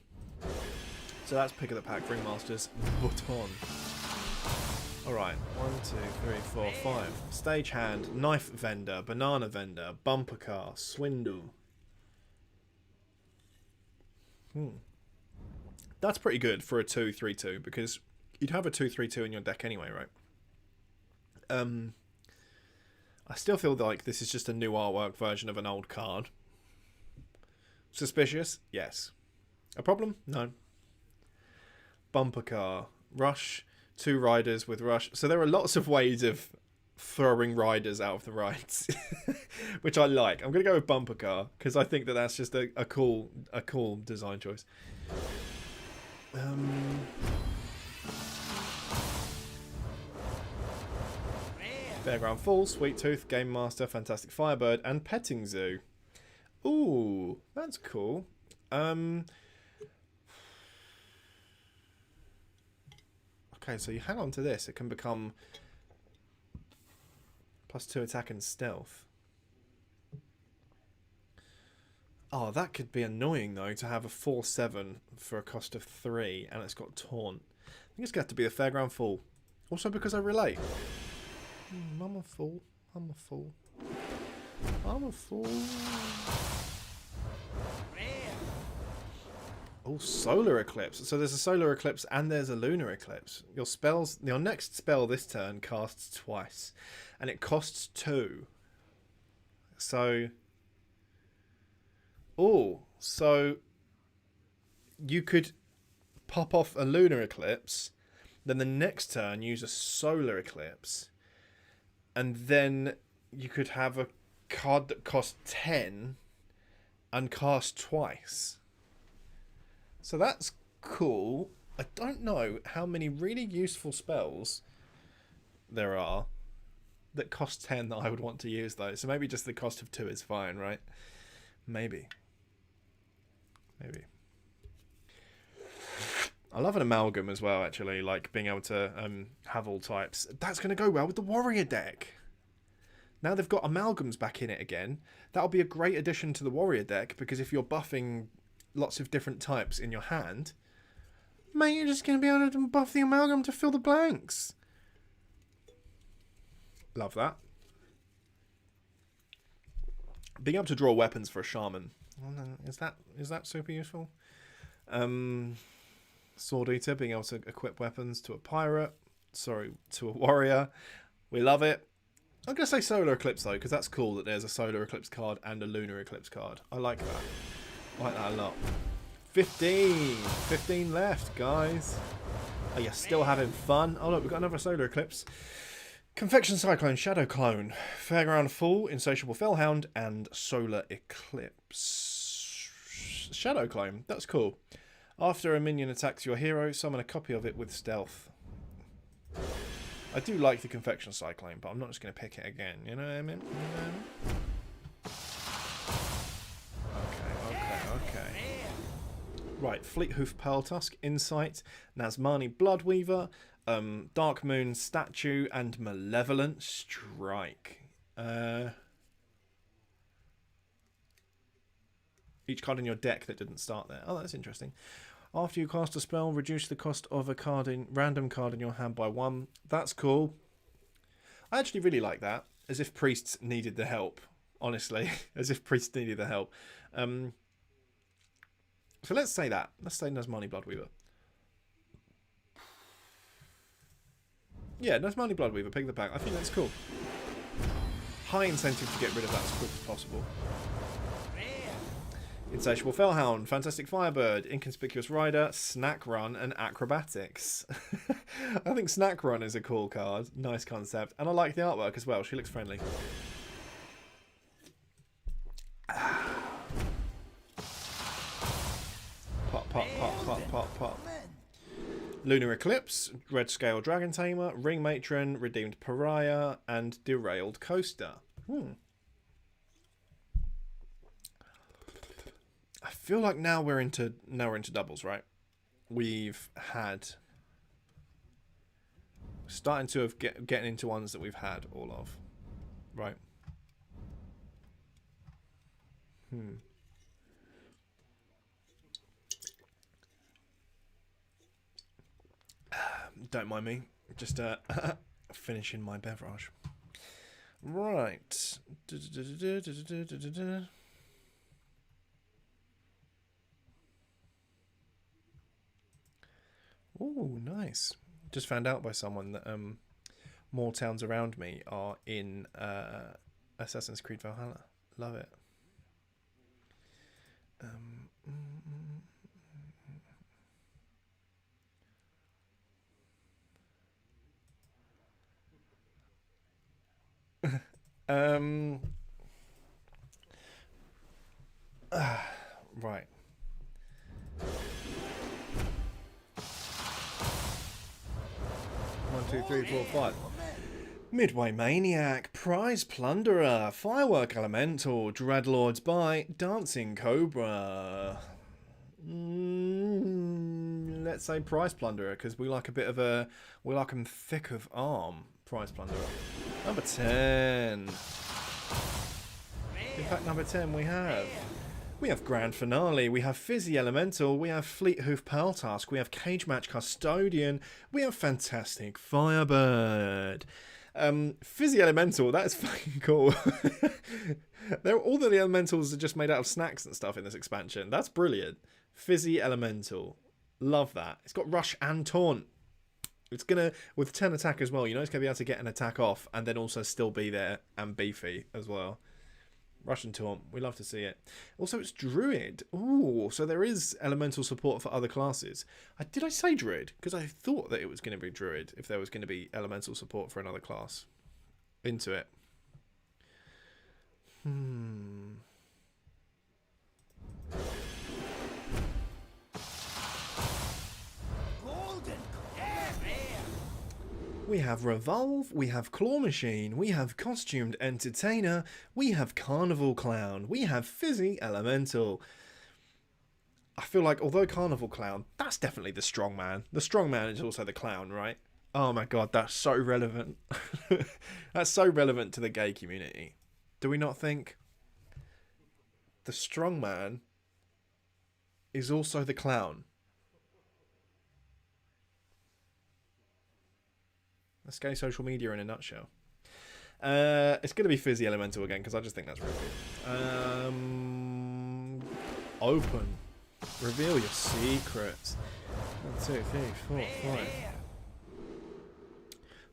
A: So that's pick of the pack. Ringmaster's Baton. Alright, 1, 2, 3, 4, 5. Stagehand, Knife Vendor, Banana Vendor, Bumper Car, Swindle. That's pretty good for a 2/3/2 because you'd have a 2/3/2 in your deck anyway, right? I still feel like this is just a new artwork version of an old card. Suspicious? Yes. A problem? No. Bumper Car, Rush. 2 riders with Rush. So there are lots of ways of throwing riders out of the rides, which I like. I'm going to go with Bumper Car because I think that that's just a cool design choice. Fairground Falls, Sweet Tooth, Game Master, Fantastic Firebird, and Petting Zoo. Ooh, that's cool. Okay, so you hang on to this. It can become +2 attack and stealth. Oh, that could be annoying, though, to have a 4/7 for a cost of 3, and it's got Taunt. I think it's going to have to be a Fairground Fall. Also because I relate. I'm a fool. I'm a fool. I'm a fool. Oh, Solar Eclipse. So there's a Solar Eclipse and there's a Lunar Eclipse. Your next spell this turn casts twice. And it costs 2. So... Oh, so you could pop off a Lunar Eclipse, then the next turn use a Solar Eclipse, and then you could have a card that costs 10 and cast twice. So that's cool. I don't know how many really useful spells there are that cost 10 that I would want to use though. So maybe just the cost of 2 is fine, right? Maybe. I love an amalgam as well, actually, like being able to have all types. That's going to go well with the warrior deck. Now they've got amalgams back in it again. That'll be a great addition to the warrior deck, because if you're buffing lots of different types in your hand, mate, you're just going to be able to buff the amalgam to fill the blanks. Love that. Being able to draw weapons for a shaman, is that super useful? Sword Eater, being able to equip weapons to a pirate, to a warrior. We love it. I'm going to say Solar Eclipse though, because that's cool that there's a Solar Eclipse card and a Lunar Eclipse card. I like that. I like that a lot. 15 left, guys. Are you still having fun? Oh look, we've got another Solar Eclipse. Confection Cyclone, Shadow Clone, Fairground Fool, Insatiable Fellhound, and Solar Eclipse. Shadow Clone, that's cool. After a minion attacks your hero, summon a copy of it with stealth. I do like the Confection Cyclone, but I'm not just going to pick it again, you know what I mean? Okay. Right, Fleethoof Pearltusk, Insight, Nazmani Bloodweaver, Dark Moon Statue, and Malevolent Strike. Each card in your deck that didn't start there. Oh, that's interesting. After you cast a spell, reduce the cost of a random card in your hand by 1. That's cool. I actually really like that. As if priests needed the help. Honestly. As if priests needed the help. So let's say that. Let's say Nazmani Bloodweaver. Yeah, Nazmani Bloodweaver. Pick the pack. I think that's cool. High incentive to get rid of that as quick as possible. Insatiable Fellhound, Fantastic Firebird, Inconspicuous Rider, Snack Run, and Acrobatics. I think Snack Run is a cool card. Nice concept. And I like the artwork as well. She looks friendly. Pop. Lunar Eclipse, Red Scale Dragon Tamer, Ring Matron, Redeemed Pariah, and Derailed Coaster. I feel like now we're into doubles, right? We've had starting to have getting into ones that we've had all of, right? Don't mind me, just finishing my beverage. Right. Oh, nice. Just found out by someone that more towns around me are in Assassin's Creed Valhalla. Love it. Right. One, two, three, four, five. Midway Maniac, Prize Plunderer, Firework Elemental, Dreadlord's Bite, Dancing Cobra. Let's say Prize Plunderer, because we like we like them thick of arm. Prize Plunderer. Number 10. In fact, number 10 we have Grand Finale, we have Fizzy Elemental, we have Fleethoof Pearltusk, we have Cage Match Custodian, we have Fantastic Firebird. Fizzy Elemental, that is fucking cool. All the elementals are just made out of snacks and stuff in this expansion. That's brilliant. Fizzy Elemental. Love that. It's got Rush and Taunt. It's gonna, with 10 attack as well, you know it's gonna be able to get an attack off and then also still be there and beefy as well. Russian Taunt, we love to see it. Also, it's Druid. Ooh, so there is elemental support for other classes. Did I say Druid? Because I thought that it was going to be Druid if there was going to be elemental support for another class. Into it. We have Revolve, we have Claw Machine, we have Costumed Entertainer, we have Carnival Clown, we have Fizzy Elemental. I feel like, although Carnival Clown, that's definitely the strongman. The strongman is also the clown, right? Oh my god, that's so relevant. That's so relevant to the gay community. Do we not think the strongman is also the clown? That's gay social media in a nutshell. It's going to be Fizzy Elemental again, because I just think that's really good. Open. Reveal your secrets. 1, 2, 3, 4, 5.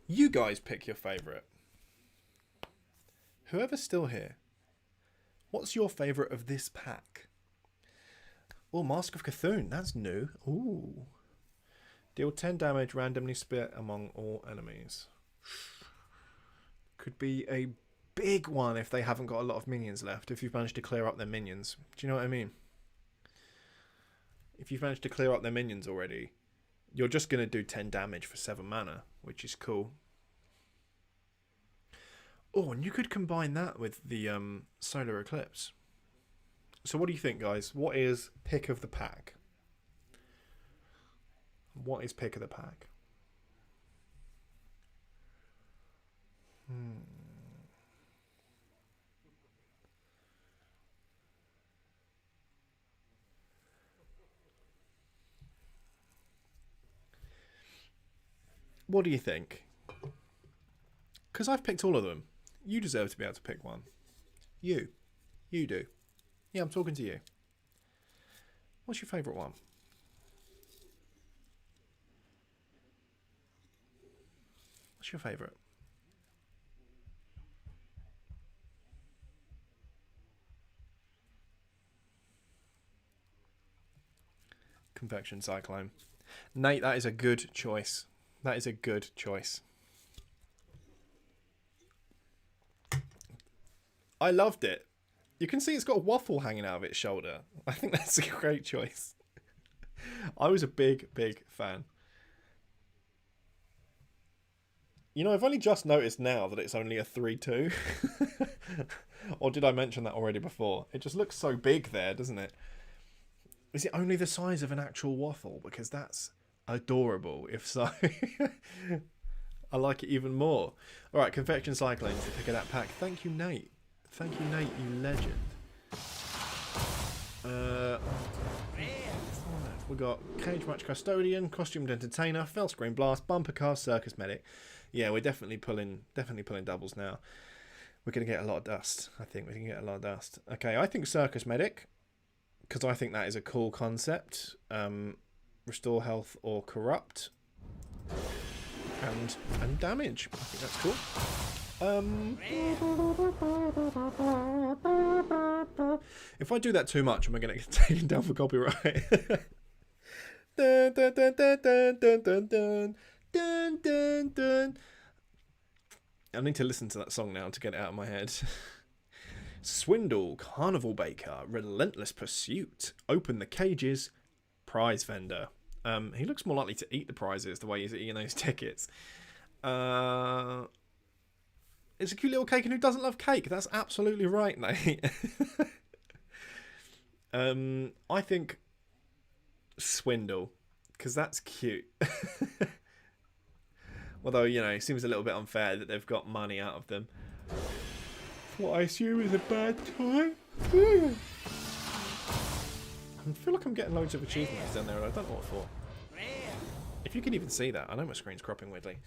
A: You guys pick your favourite. Whoever's still here, what's your favourite of this pack? Oh, Mask of Cthulhu. That's new. Ooh. Deal 10 damage, randomly split among all enemies. Could be a big one if they haven't got a lot of minions left, if you've managed to clear up their minions. Do you know what I mean? If you've managed to clear up their minions already, you're just going to do 10 damage for 7 mana, which is cool. Oh, and you could combine that with the Solar Eclipse. So what do you think, guys? What is pick of the pack? What is pick of the pack? What do you think? Because I've picked all of them. You deserve to be able to pick one. You. You do. Yeah, I'm talking to you. What's your favourite one? What's your favourite? Convection Cyclone. Nate, that is a good choice. That is a good choice. I loved it. You can see it's got a waffle hanging out of its shoulder. I think that's a great choice. I was a big, big fan. You know, I've only just noticed now that it's only a 3-2. Or did I mention that already before? It just looks so big there, doesn't it? Is it only the size of an actual waffle? Because that's adorable, if so. I like it even more. Alright, Confection Cycling to pick of that pack. Thank you, Nate. Thank you, Nate, you legend. We got Cage Match Custodian, Costumed Entertainer, Fell Screen Blast, Bumper Car, Circus Medic. Yeah, we're definitely pulling doubles now. We're gonna get a lot of dust. I think we can get a lot of dust. Okay, I think Circus Medic, because I think that is a cool concept. Restore health or corrupt, and damage. I think that's cool. If I do that too much, am I going to get taken down for copyright? Dun, dun, dun, dun, dun, dun, dun, dun, dun, dun, dun. I need to listen to that song now to get it out of my head. Swindle, Carnival Baker, Relentless Pursuit, Open the Cages, Prize Vendor. He looks more likely to eat the prizes the way he's eating those tickets. It's a cute little cake, and who doesn't love cake? That's absolutely right, Nate. I think Swindle, because that's cute. Although, you know, it seems a little bit unfair that they've got money out of them. What I assume is a bad time. I feel like I'm getting loads of achievements down there, and I don't know what for. If you can even see that. I know my screen's cropping weirdly.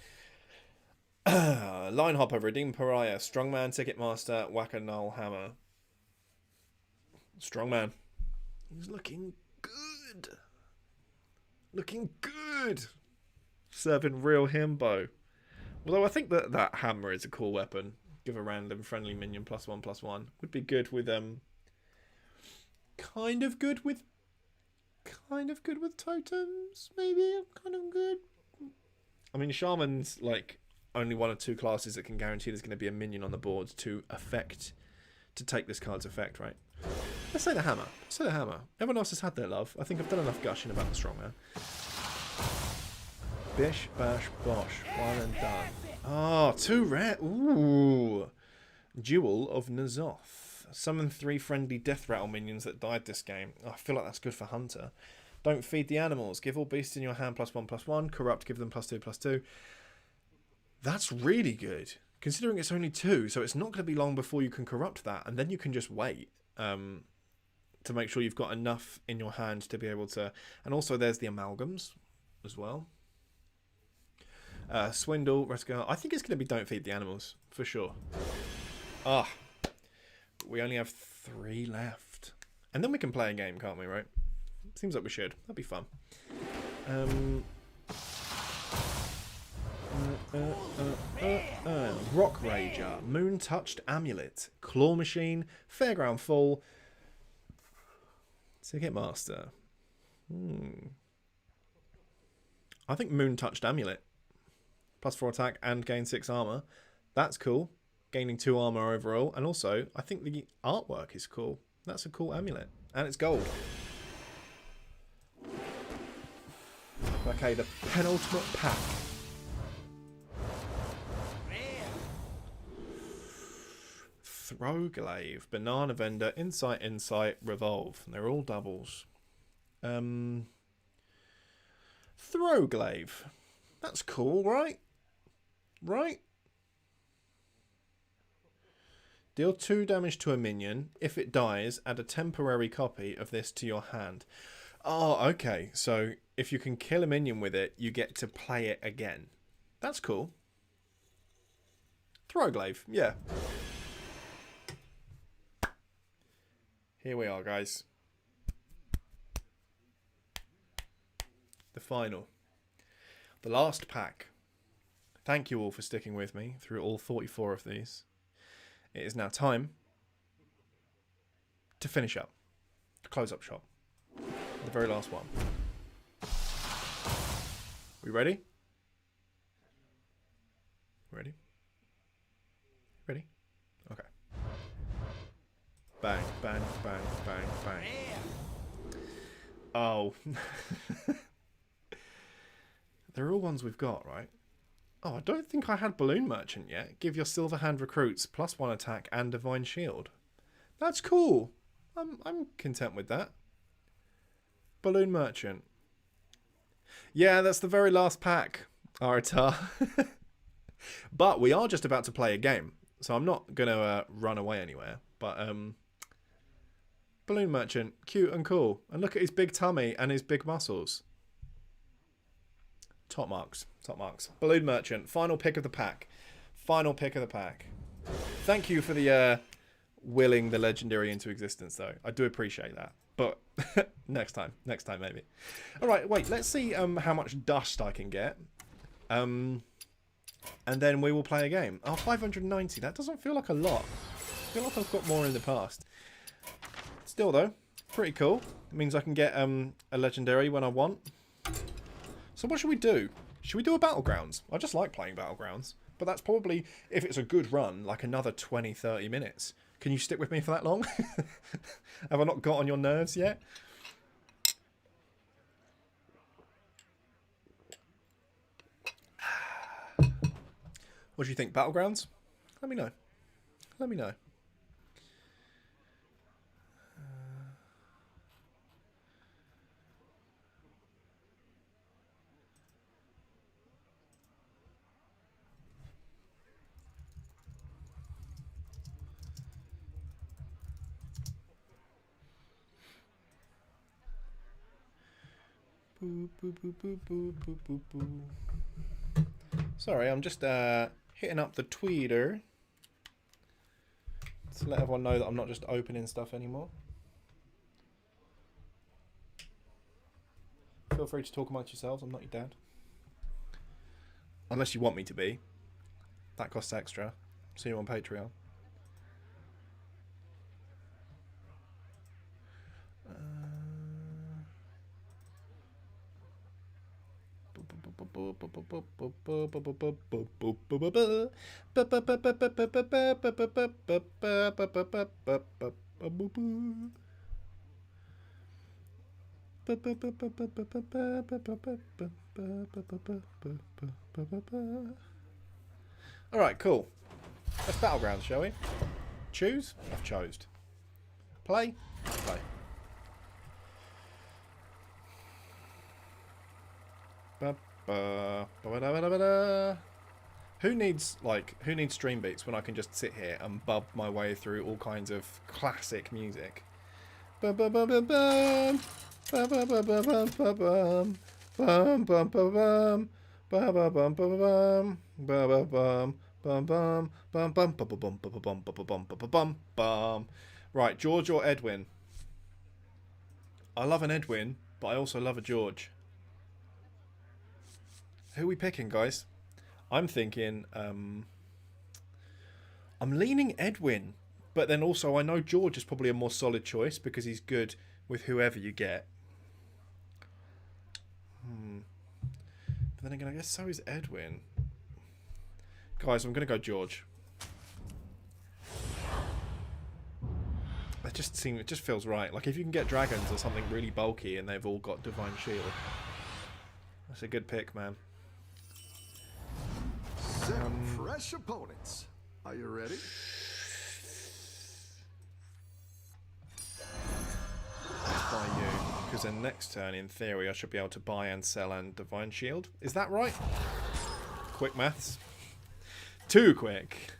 A: Line Hopper, Redeemed Pariah, Strongman, Ticketmaster, Whacker Null Hammer. Strongman. He's looking good. Looking good. Serving real himbo. Although I think that hammer is a cool weapon. Give a random friendly minion +1/+1. Would be good with kind of good with totems, maybe. Kind of good. I mean, Shaman's like only 1 or 2 classes that can guarantee there's going to be a minion on the board to take this card's effect, right? Let's say the hammer. Let's say the hammer. Everyone else has had their love. I think I've done enough gushing about the strongman. Bish, bash, bosh. One and done. Oh, 2 rare. Ooh. Duel of N'Zoth. Summon 3 friendly death rattle minions that died this game. Oh, I feel like that's good for Hunter. Don't feed the animals. Give all beasts in your hand +1/+1. Corrupt, give them +2/+2. That's really good. Considering it's only 2, so it's not going to be long before you can corrupt that. And then you can just wait to make sure you've got enough in your hand to be able to... And also there's the amalgams as well. Swindle, Rescue. I think it's going to be Don't Feed the Animals, for sure. Ah, we only have 3 left. And then we can play a game, can't we, right? Seems like we should. That'd be fun. Rock Rager, Moon Touched Amulet, Claw Machine, Fairground Fall, Ticket Master. I think Moon Touched Amulet. +4 attack and gain 6 armor. That's cool. Gaining 2 armor overall. And also, I think the artwork is cool. That's a cool amulet. And it's gold. Okay, the penultimate pack. Throwglaive, Banana Vendor, Insight, Revolve. They're all doubles. Throwglaive. That's cool, right? Right? Deal 2 damage to a minion. If it dies, add a temporary copy of this to your hand. Oh, okay. So if you can kill a minion with it, you get to play it again. That's cool. Throwglaive, yeah. Here we are, guys. The final. The last pack. Thank you all for sticking with me through all 44 of these. It is now time to finish up. To close up shop. The very last one. We ready? Ready? Ready? Okay. Bang, bang, bang, bang, bang. Oh. They're all ones we've got, right? Oh, I don't think I had Balloon Merchant yet. Give your Silver Hand recruits +1 attack and Divine Shield. That's cool. I'm content with that. Balloon Merchant. Yeah, that's the very last pack, Aratar. But we are just about to play a game, so I'm not going to run away anywhere. But Balloon Merchant, cute and cool. And look at his big tummy and his big muscles. Top marks. Top marks. Balloon Merchant. Final pick of the pack. Final pick of the pack. Thank you for the willing the legendary into existence, though. I do appreciate that. But next time. Next time, maybe. All right, wait. Let's see how much dust I can get. And then we will play a game. Oh, 590. That doesn't feel like a lot. I feel like I've got more in the past. Still, though, pretty cool. It means I can get a legendary when I want. So what should we do? Should we do a Battlegrounds? I just like playing Battlegrounds. But that's probably, if it's a good run, like another 20, 30 minutes. Can you stick with me for that long? Have I not got on your nerves yet? What do you think? Battlegrounds? Let me know. Let me know. Sorry, I'm just hitting up the Twitter to let everyone know that I'm not just opening stuff anymore. Feel free to talk amongst yourselves. I'm not your dad. Unless you want me to be. That costs extra. See you on Patreon. Alright, cool. Let's battleground, shall we? Choose? I've chose. Play? Play. Who needs stream beats when I can just sit here and bub my way through all kinds of classic music? Right, George or Edwin? I love an Edwin, but I also love a George. Who are we picking, guys? I'm thinking, I'm leaning Edwin, but then also I know George is probably a more solid choice because he's good with whoever you get. But then again, I guess so is Edwin. Guys, I'm going to go George. It just feels right. Like if you can get dragons or something really bulky and they've all got Divine Shield. That's a good pick, man.
C: Fresh opponents. Are you ready?
A: Buy you. Because then next turn, in theory, I should be able to buy and sell and Divine Shield. Is that right? Quick maths. Too quick.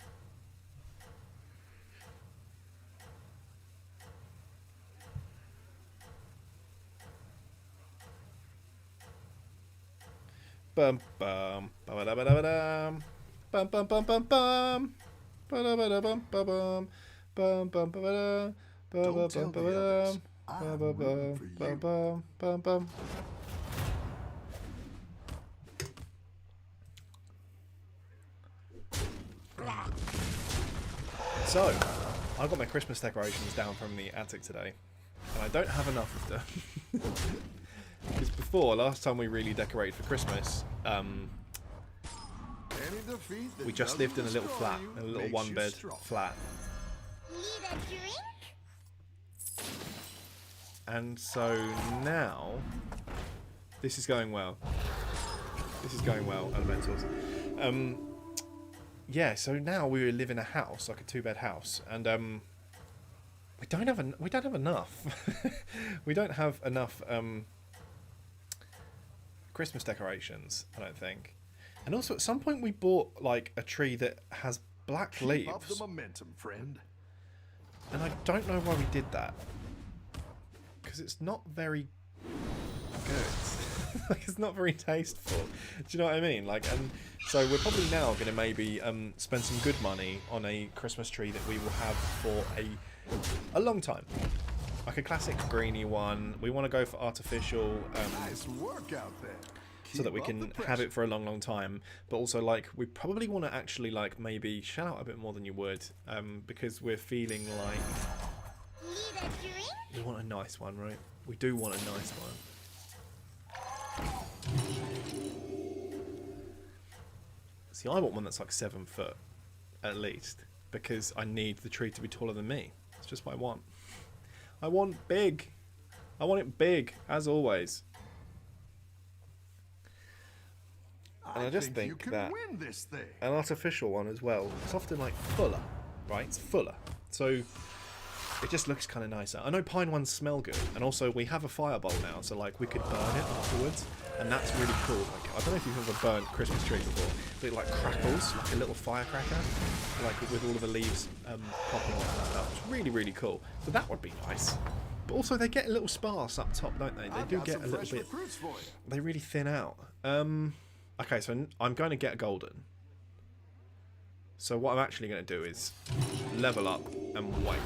A: Bum bum ba da ba da ba dum bum bum bum bum bum ba da ba da bum ba bum bum bum ba da ba bum ba dum ba ba bum bum bum bum bum. So, I got my Christmas decorations down from the attic today, and I don't have enough of them. Because before, last time we really decorated for Christmas, we just lived in a little flat, a little one-bed flat.
D: Need a drink?
A: And so now, this is going well. This is going well, Elementals. Yeah, so now we live in a house, like a two-bed house, and we don't have enough. We don't have enough Christmas decorations, I don't think. And also, at some point, we bought like a tree that has black leaves.
C: Keep up the momentum, friend.
A: And I don't know why we did that, because it's not very good. Like, it's not very tasteful. Do you know what I mean? Like, and so we're probably now going to maybe spend some good money on a Christmas tree that we will have for a long time. Like a classic greeny one. We want to go for artificial.
C: Nice work out there.
A: So that we can have it for a long, long time. But also, like, we probably want to actually, like, maybe shell out a bit more than you would. Because we're feeling like...
D: Need a drink?
A: We want a nice one, right? We do want a nice one. See, I want one that's like 7 foot, at least. Because I need the tree to be taller than me. It's just what I want. I want big. I want it big, as always. And I just think
C: you can
A: that
C: win this thing.
A: an artificial one as well, it's often like fuller, right? It's fuller. So it just looks kind of nicer. I know pine ones smell good, and also we have a fireball now, so like we could burn it afterwards, and that's really cool. Like, I don't know if you've ever burnt Christmas tree before, but it like crackles like a little firecracker, like with all of the leaves popping up and stuff. It's really, really cool. So that would be nice. But also they get a little sparse up top, don't they? They do get a little bit. They really thin out. Okay, so I'm going to get a golden. So what I'm actually going to do is level up and wait.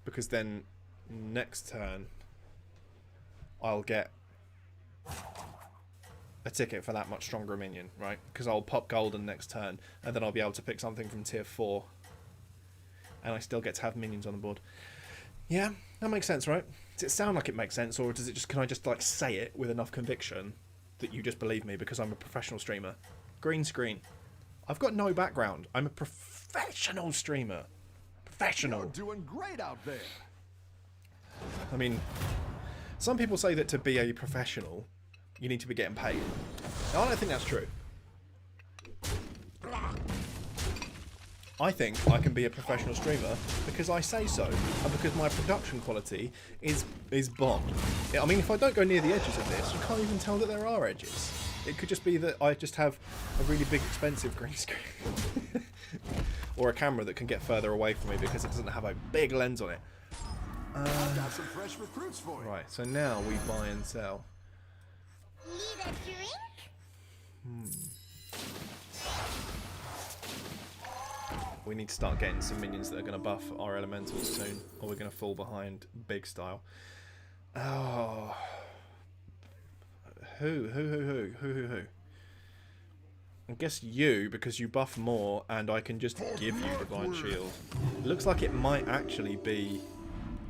A: Because then next turn I'll get a ticket for that much stronger minion, right? Because I'll pop golden next turn and then I'll be able to pick something from tier 4. And I still get to have minions on the board. Yeah, that makes sense, right? Does it sound like it makes sense, or does it just, can I just like say it with enough conviction that you just believe me because I'm a professional streamer? Green screen. I've got no background. I'm a professional streamer. Professional.
C: You're doing great out there.
A: I mean, Some people say that to be a professional, you need to be getting paid. Now, I don't think that's true. I think I can be a professional streamer because I say so, and because my production quality is bomb. I mean, if I don't go near the edges of this, you can't even tell that there are edges. It could just be that I just have a really big, expensive green screen. Or a camera that can get further away from me because it doesn't have a big lens on it.
C: I've got some fresh recruits for you.
A: Right, so now we buy and sell.
D: Need a drink?
A: We need to start getting some minions that are going to buff our elementals soon, or we're going to fall behind big style. Oh. Who? I guess you, because you buff more, and I can just give you Divine Shield. It looks like it might actually be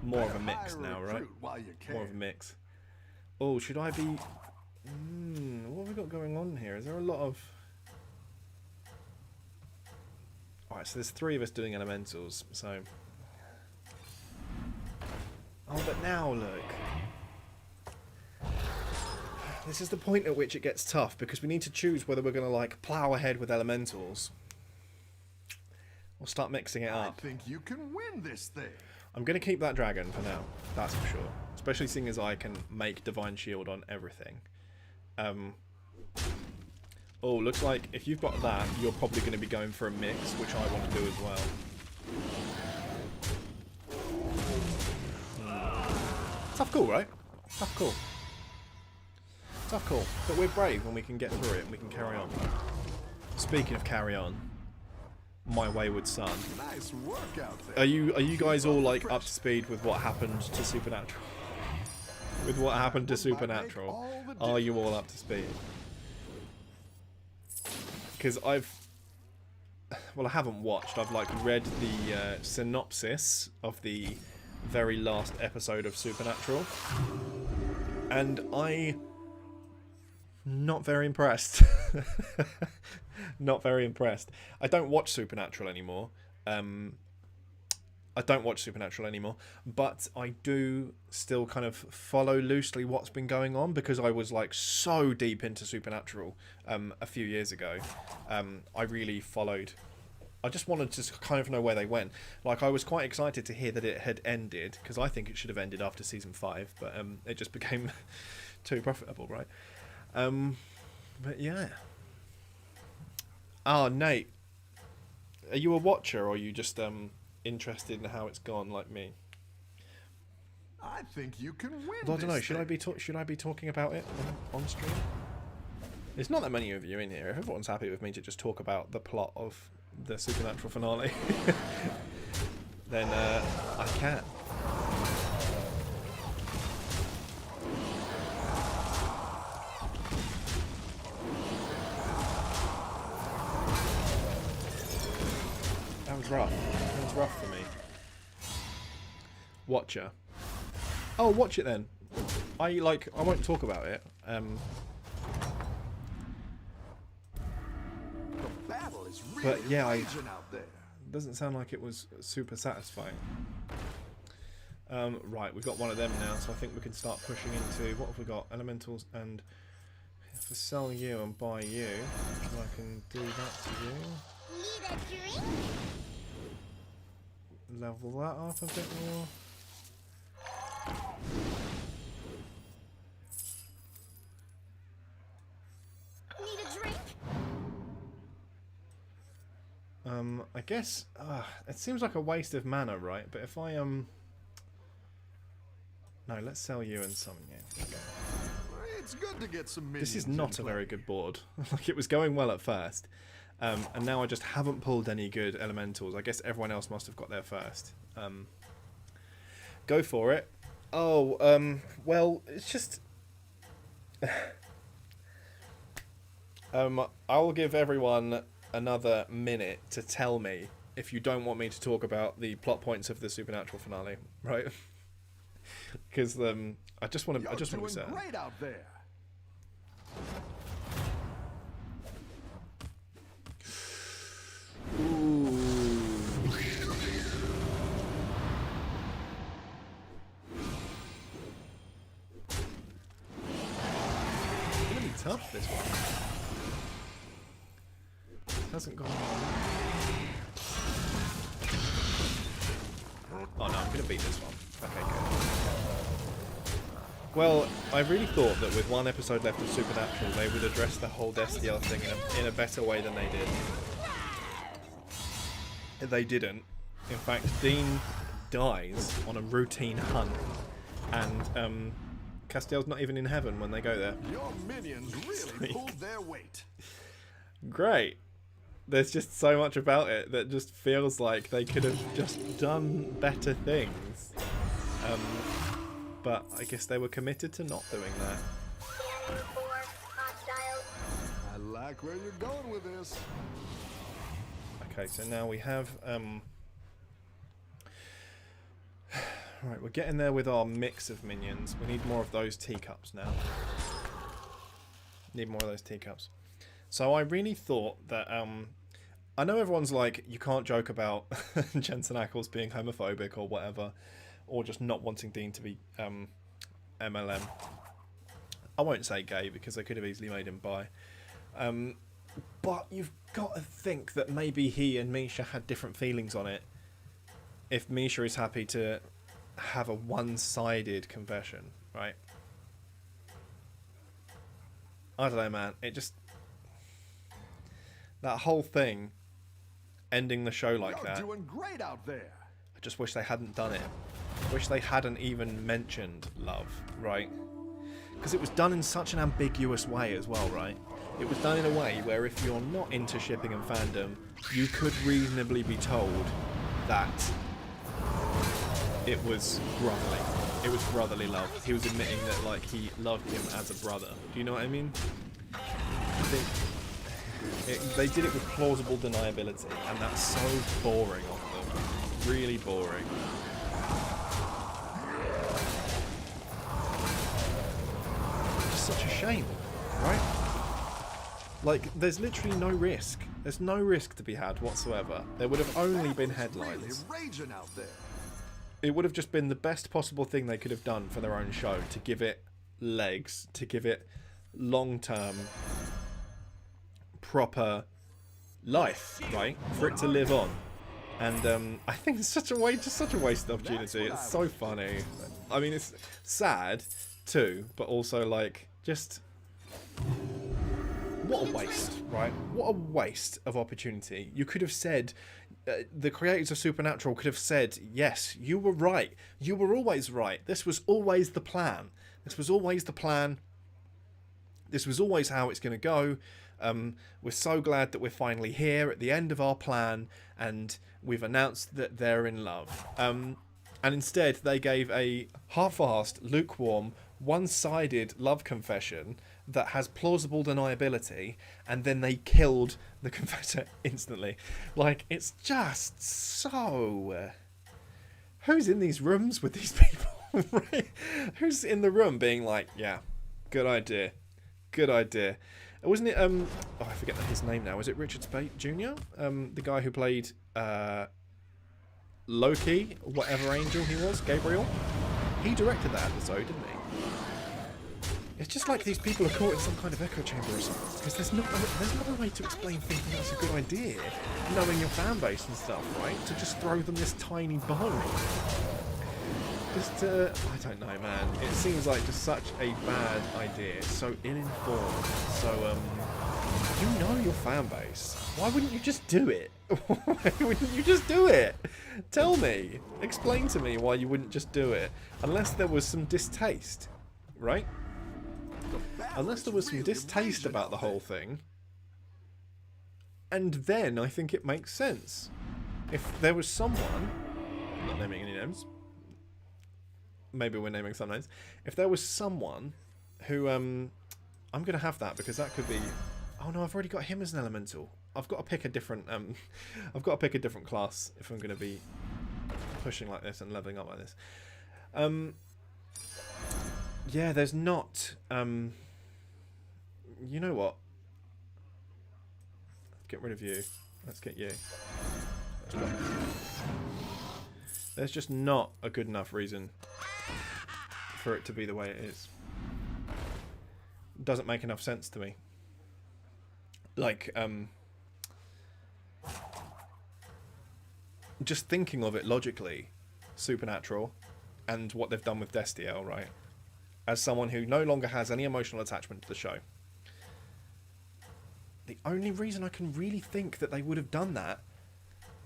A: more of a mix now, right? More of a mix. Oh, should I be... what have we got going on here? Is there a lot of... Alright, so there's 3 of us doing elementals, so... Oh, but now, look. This is the point at which it gets tough, because we need to choose whether we're going to, like, plough ahead with elementals. Or start mixing it up.
C: I think you can win this thing.
A: I'm going to keep that dragon for now, that's for sure. Especially seeing as I can make Divine Shield on everything. Oh, looks like if you've got that, you're probably going to be going for a mix, which I want to do as well. Tough call, right? Tough call. Tough call. But we're brave when we can get through it and we can carry on. Speaking of carry on, my wayward son.
C: Nice work out there.
A: Are you guys all like up to speed with what happened to Supernatural? With what happened to Supernatural? Are you all up to speed? Because I haven't watched. I've like read the synopsis of the very last episode of Supernatural, and not very impressed. Not very impressed. I don't watch Supernatural anymore. But I do still kind of follow loosely what's been going on, because I was like so deep into Supernatural a few years ago. I really followed. I just wanted to kind of know where they went. Like, I was quite excited to hear that it had ended, because I think it should have ended after season 5, but it just became too profitable, right? But yeah. Oh, Nate, are you a watcher, or are you just interested in how it's gone, like me?
C: I think you can win.
A: Well, I don't know.
C: this
A: Should I be talking about it on stream? There's not that many of you in here. If everyone's happy with me to just talk about the plot of the Supernatural finale, then I can. That was rough. That was rough for me. Watcher. Oh, watch it then. I won't talk about it.
C: The battle is really
A: But yeah,
C: raging out there.
A: doesn't sound like it was super satisfying. Right, we've got one of them now, so I think we can start pushing into... What have we got? Elementals, and if I sell you and buy you, I can do that to you.
D: Need a drink?
A: Level that up a bit more.
D: Need a drink?
A: I guess it seems like a waste of mana, right? But if I no, let's sell you and summon you. Okay.
C: It's good to get some minions
A: This is
C: in
A: not a
C: play.
A: very good board. Like, it was going well at first, and now I just haven't pulled any good elementals. I guess everyone else must have got there first. Go for it. Oh, well, it's just... I'll give everyone another minute to tell me if you don't want me to talk about the plot points of the Supernatural finale, right? Because I just want to be
C: You're
A: certain.
C: doing great out there.
A: tough, this one. Hasn't gone on. Oh no, I'm going to beat this one. Okay, good. Well, I really thought that with one episode left of Supernatural, they would address the whole Destiel thing in a better way than they did. They didn't. In fact, Dean dies on a routine hunt, and Castiel's not even in heaven when they go there.
C: Your minions really pulled their weight.
A: Great. There's just so much about it that just feels like they could have just done better things. But I guess they were committed to not doing that.
C: I like where you're going with this.
A: Okay, so now we have... Right, we're getting there with our mix of minions. We need more of those teacups now. Need more of those teacups. So I really thought that... I know everyone's like, you can't joke about Jensen Ackles being homophobic or whatever, or just not wanting Dean to be MLM. I won't say gay because they could have easily made him bi. But you've got to think that maybe he and Misha had different feelings on it. If Misha is happy to have a one-sided confession, right? I don't know, man. It just... That whole thing, ending the show like that.
C: You're doing great out there.
A: I just wish they hadn't done it. I wish they hadn't even mentioned love, right? Because it was done in such an ambiguous way as well, right? It was done in a way where if you're not into shipping and fandom, you could reasonably be told that it was brotherly. It was brotherly love. He was admitting that, like, he loved him as a brother. Do you know what I mean? I think they did it with plausible deniability, and that's so boring of them. Really boring. It's such a shame, right? Like, there's literally no risk. There's no risk to be had whatsoever. There would have only been headlines.
C: Really raging out there.
A: It would have just been the best possible thing they could have done for their own show, to give it legs, to give it long-term, proper life, right? For it to live on. And I think it's such a waste of opportunity. It's so funny. I mean, it's sad too, but also like just what a waste, right? What a waste of opportunity. You could have said, the creators of Supernatural could have said, yes, you were right. You were always right. This was always the plan. This was always the plan. This was always how it's going to go. We're so glad that we're finally here at the end of our plan, and we've announced that they're in love. And instead, they gave a half-assed, lukewarm, one-sided love confession that has plausible deniability, and then they killed the confessor instantly. Like, it's just so... Who's in these rooms with these people? Right? Who's in the room being like, yeah, good idea. Good idea. Wasn't it, oh, I forget his name now. Was it Richard Speight Jr.? The guy who played Loki, whatever angel he was, Gabriel? He directed that episode, didn't he? It's just like these people are caught in some kind of echo chamber or something. Because there's no other way to explain thinking that's a good idea. Knowing your fan base and stuff, right? To just throw them this tiny bomb. Just, I don't know, man. It seems like just such a bad idea. It's so ill-informed. So, you know your fan base. Why wouldn't you just do it? Why wouldn't you just do it? Tell me. Explain to me why you wouldn't just do it. Unless there was some distaste, right? Unless there was some distaste about the whole thing. And then I think it makes sense. If there was someone... I'm not naming any names. Maybe we're naming some names. If there was someone who... I'm going to have that because that could be... Oh no, I've already got him as an elemental. I've got to pick a different... I've got to pick a different class if I'm going to be pushing like this and leveling up like this. Yeah, there's not... you know what? Get rid of you. Let's get you. There's just not a good enough reason for it to be the way it is. doesn't make enough sense to me. Like, just thinking of it logically, Supernatural, and what they've done with Destiel, right? As someone who no longer has any emotional attachment to the show, the only reason I can really think that they would have done that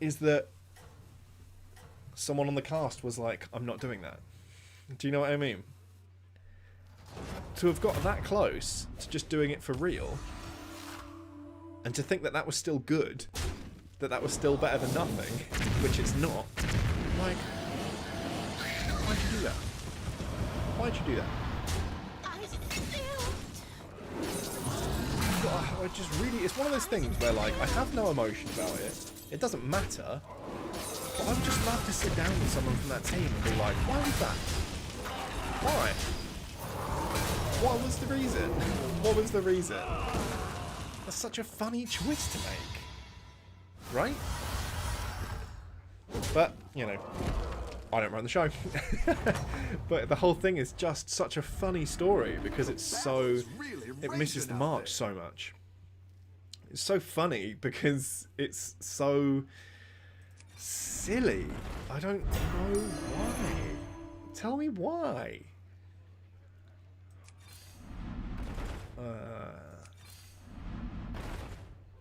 A: is that someone on the cast was like, I'm not doing that. Do you know what I mean? To have got that close to just doing it for real, and to think that that was still good, that that was still better than nothing, which it's not, like, why'd you do that? Why'd you do that? I just really, it's one of those things where, like, I have no emotion about it. It doesn't matter. But I would just love to sit down with someone from that team and be like, why was that? Why? What was the reason? What was the reason? That's such a funny choice to make. Right? But, you know, I don't run the show. But the whole thing is just such a funny story because it's so... It misses the mark so much. It's so funny because it's so silly. I don't know why. Tell me why.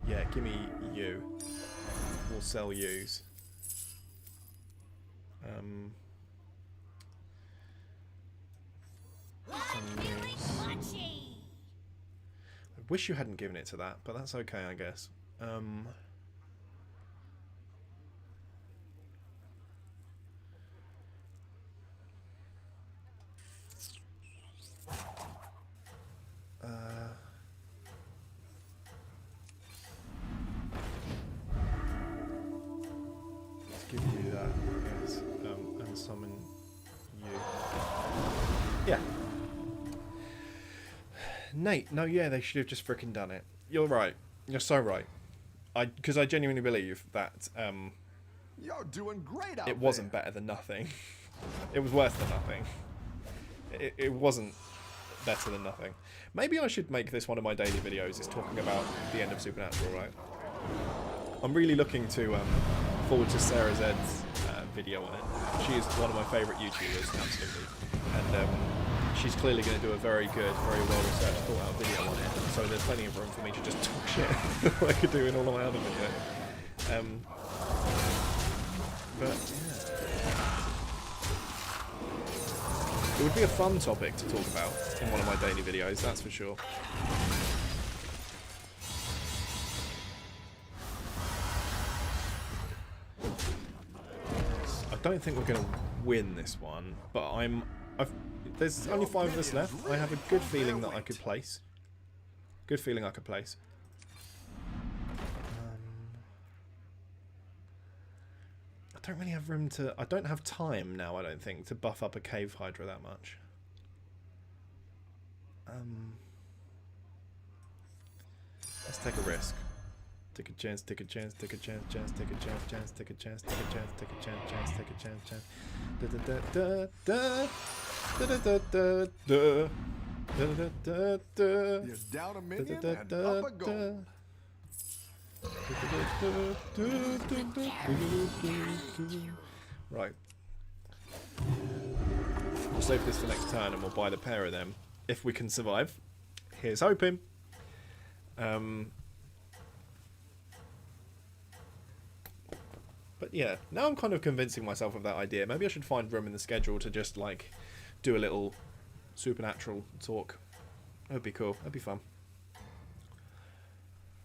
A: Yeah, give me you. We'll sell yous. I wish you hadn't given it to that, but that's okay, I guess. Let's give you that, I guess, and summon you. Yeah. Nate, no, yeah, they should have just frickin' done it. You're right. You're so right. Because I genuinely believe that
C: You're doing great out
A: it wasn't better than nothing. It was worse than nothing. It wasn't better than nothing. Maybe I should make this one of my daily videos, is talking about the end of Supernatural, right? I'm really looking to forward to Sarah Zed's video on it. She is one of my favourite YouTubers, absolutely. And she's clearly going to do a very good, very well-researched, thought-out video on it. So there's plenty of room for me to just talk shit like I could do in all of my other videos. But, yeah. It would be a fun topic to talk about in one of my daily videos, that's for sure. I don't think we're going to win this one, but there's only 5 of us left. I have a good feeling that I could place. Good feeling I could place. I don't really have room to... I don't have time now, I don't think, to buff up a Cave Hydra that much. Let's take a risk. Take a chance, take a chance, take a chance, chance, take a chance, chance, take a chance, take a chance, take a chance, chance, take a chance, chance. Da da da da da da da da da da da.
C: You're down a minion and up a goal.
A: Right. We'll save this for next turn and we'll buy the pair of them if we can survive. Here's hoping. But yeah, now I'm kind of convincing myself of that idea. Maybe I should find room in the schedule to just like do a little Supernatural talk. That'd be cool. That'd be fun.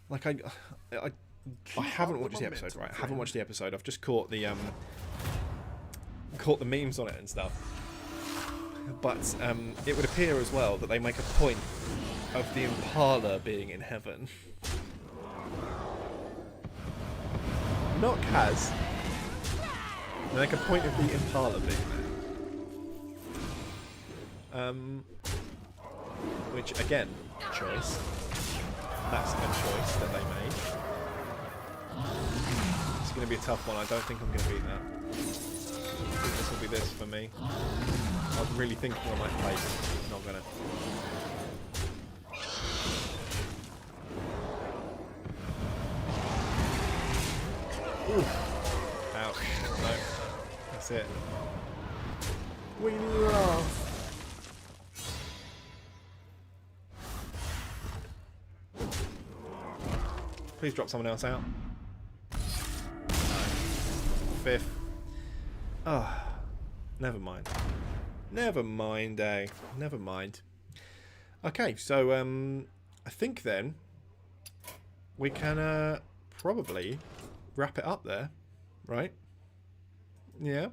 A: Like I haven't watched the episode, right? I haven't watched the episode. I've just caught the memes on it and stuff. But it would appear as well that they make a point of the Impala being in heaven. Not Kaz. They make a point of the Impala being there. Which again, choice. That's a choice that they made. It's going to be a tough one. I don't think I'm going to beat that. I think this will be this for me. I was really thinking I might place. Not going to. Ouch. No. That's it. We love. Please drop someone else out. Fifth. Oh, never mind. Never mind, eh? Never mind. Okay, so I think then we can probably wrap it up there, right? Yeah.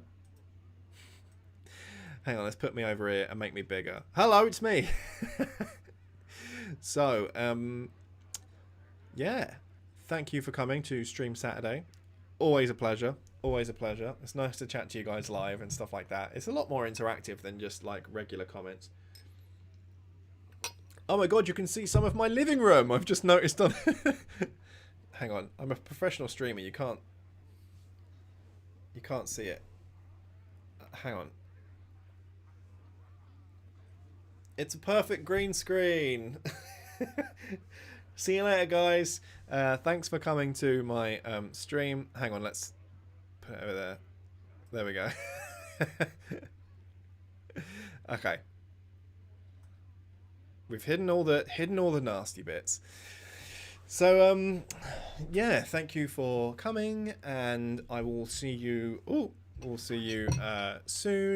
A: Hang on, let's put me over here and make me bigger. Hello, it's me. So, yeah. Thank you for coming to Stream Saturday. Always a pleasure. Always a pleasure. It's nice to chat to you guys live and stuff like that. It's a lot more interactive than just like regular comments. Oh my god, you can see some of my living room. I've just noticed on... Hang on. I'm a professional streamer. You can't see it. Hang on. It's a perfect green screen. See you later, guys. Thanks for coming to my stream. Hang on, let's put it over there. There we go. Okay. We've hidden all the nasty bits. So yeah, thank you for coming, and I will see you. We'll see you soon.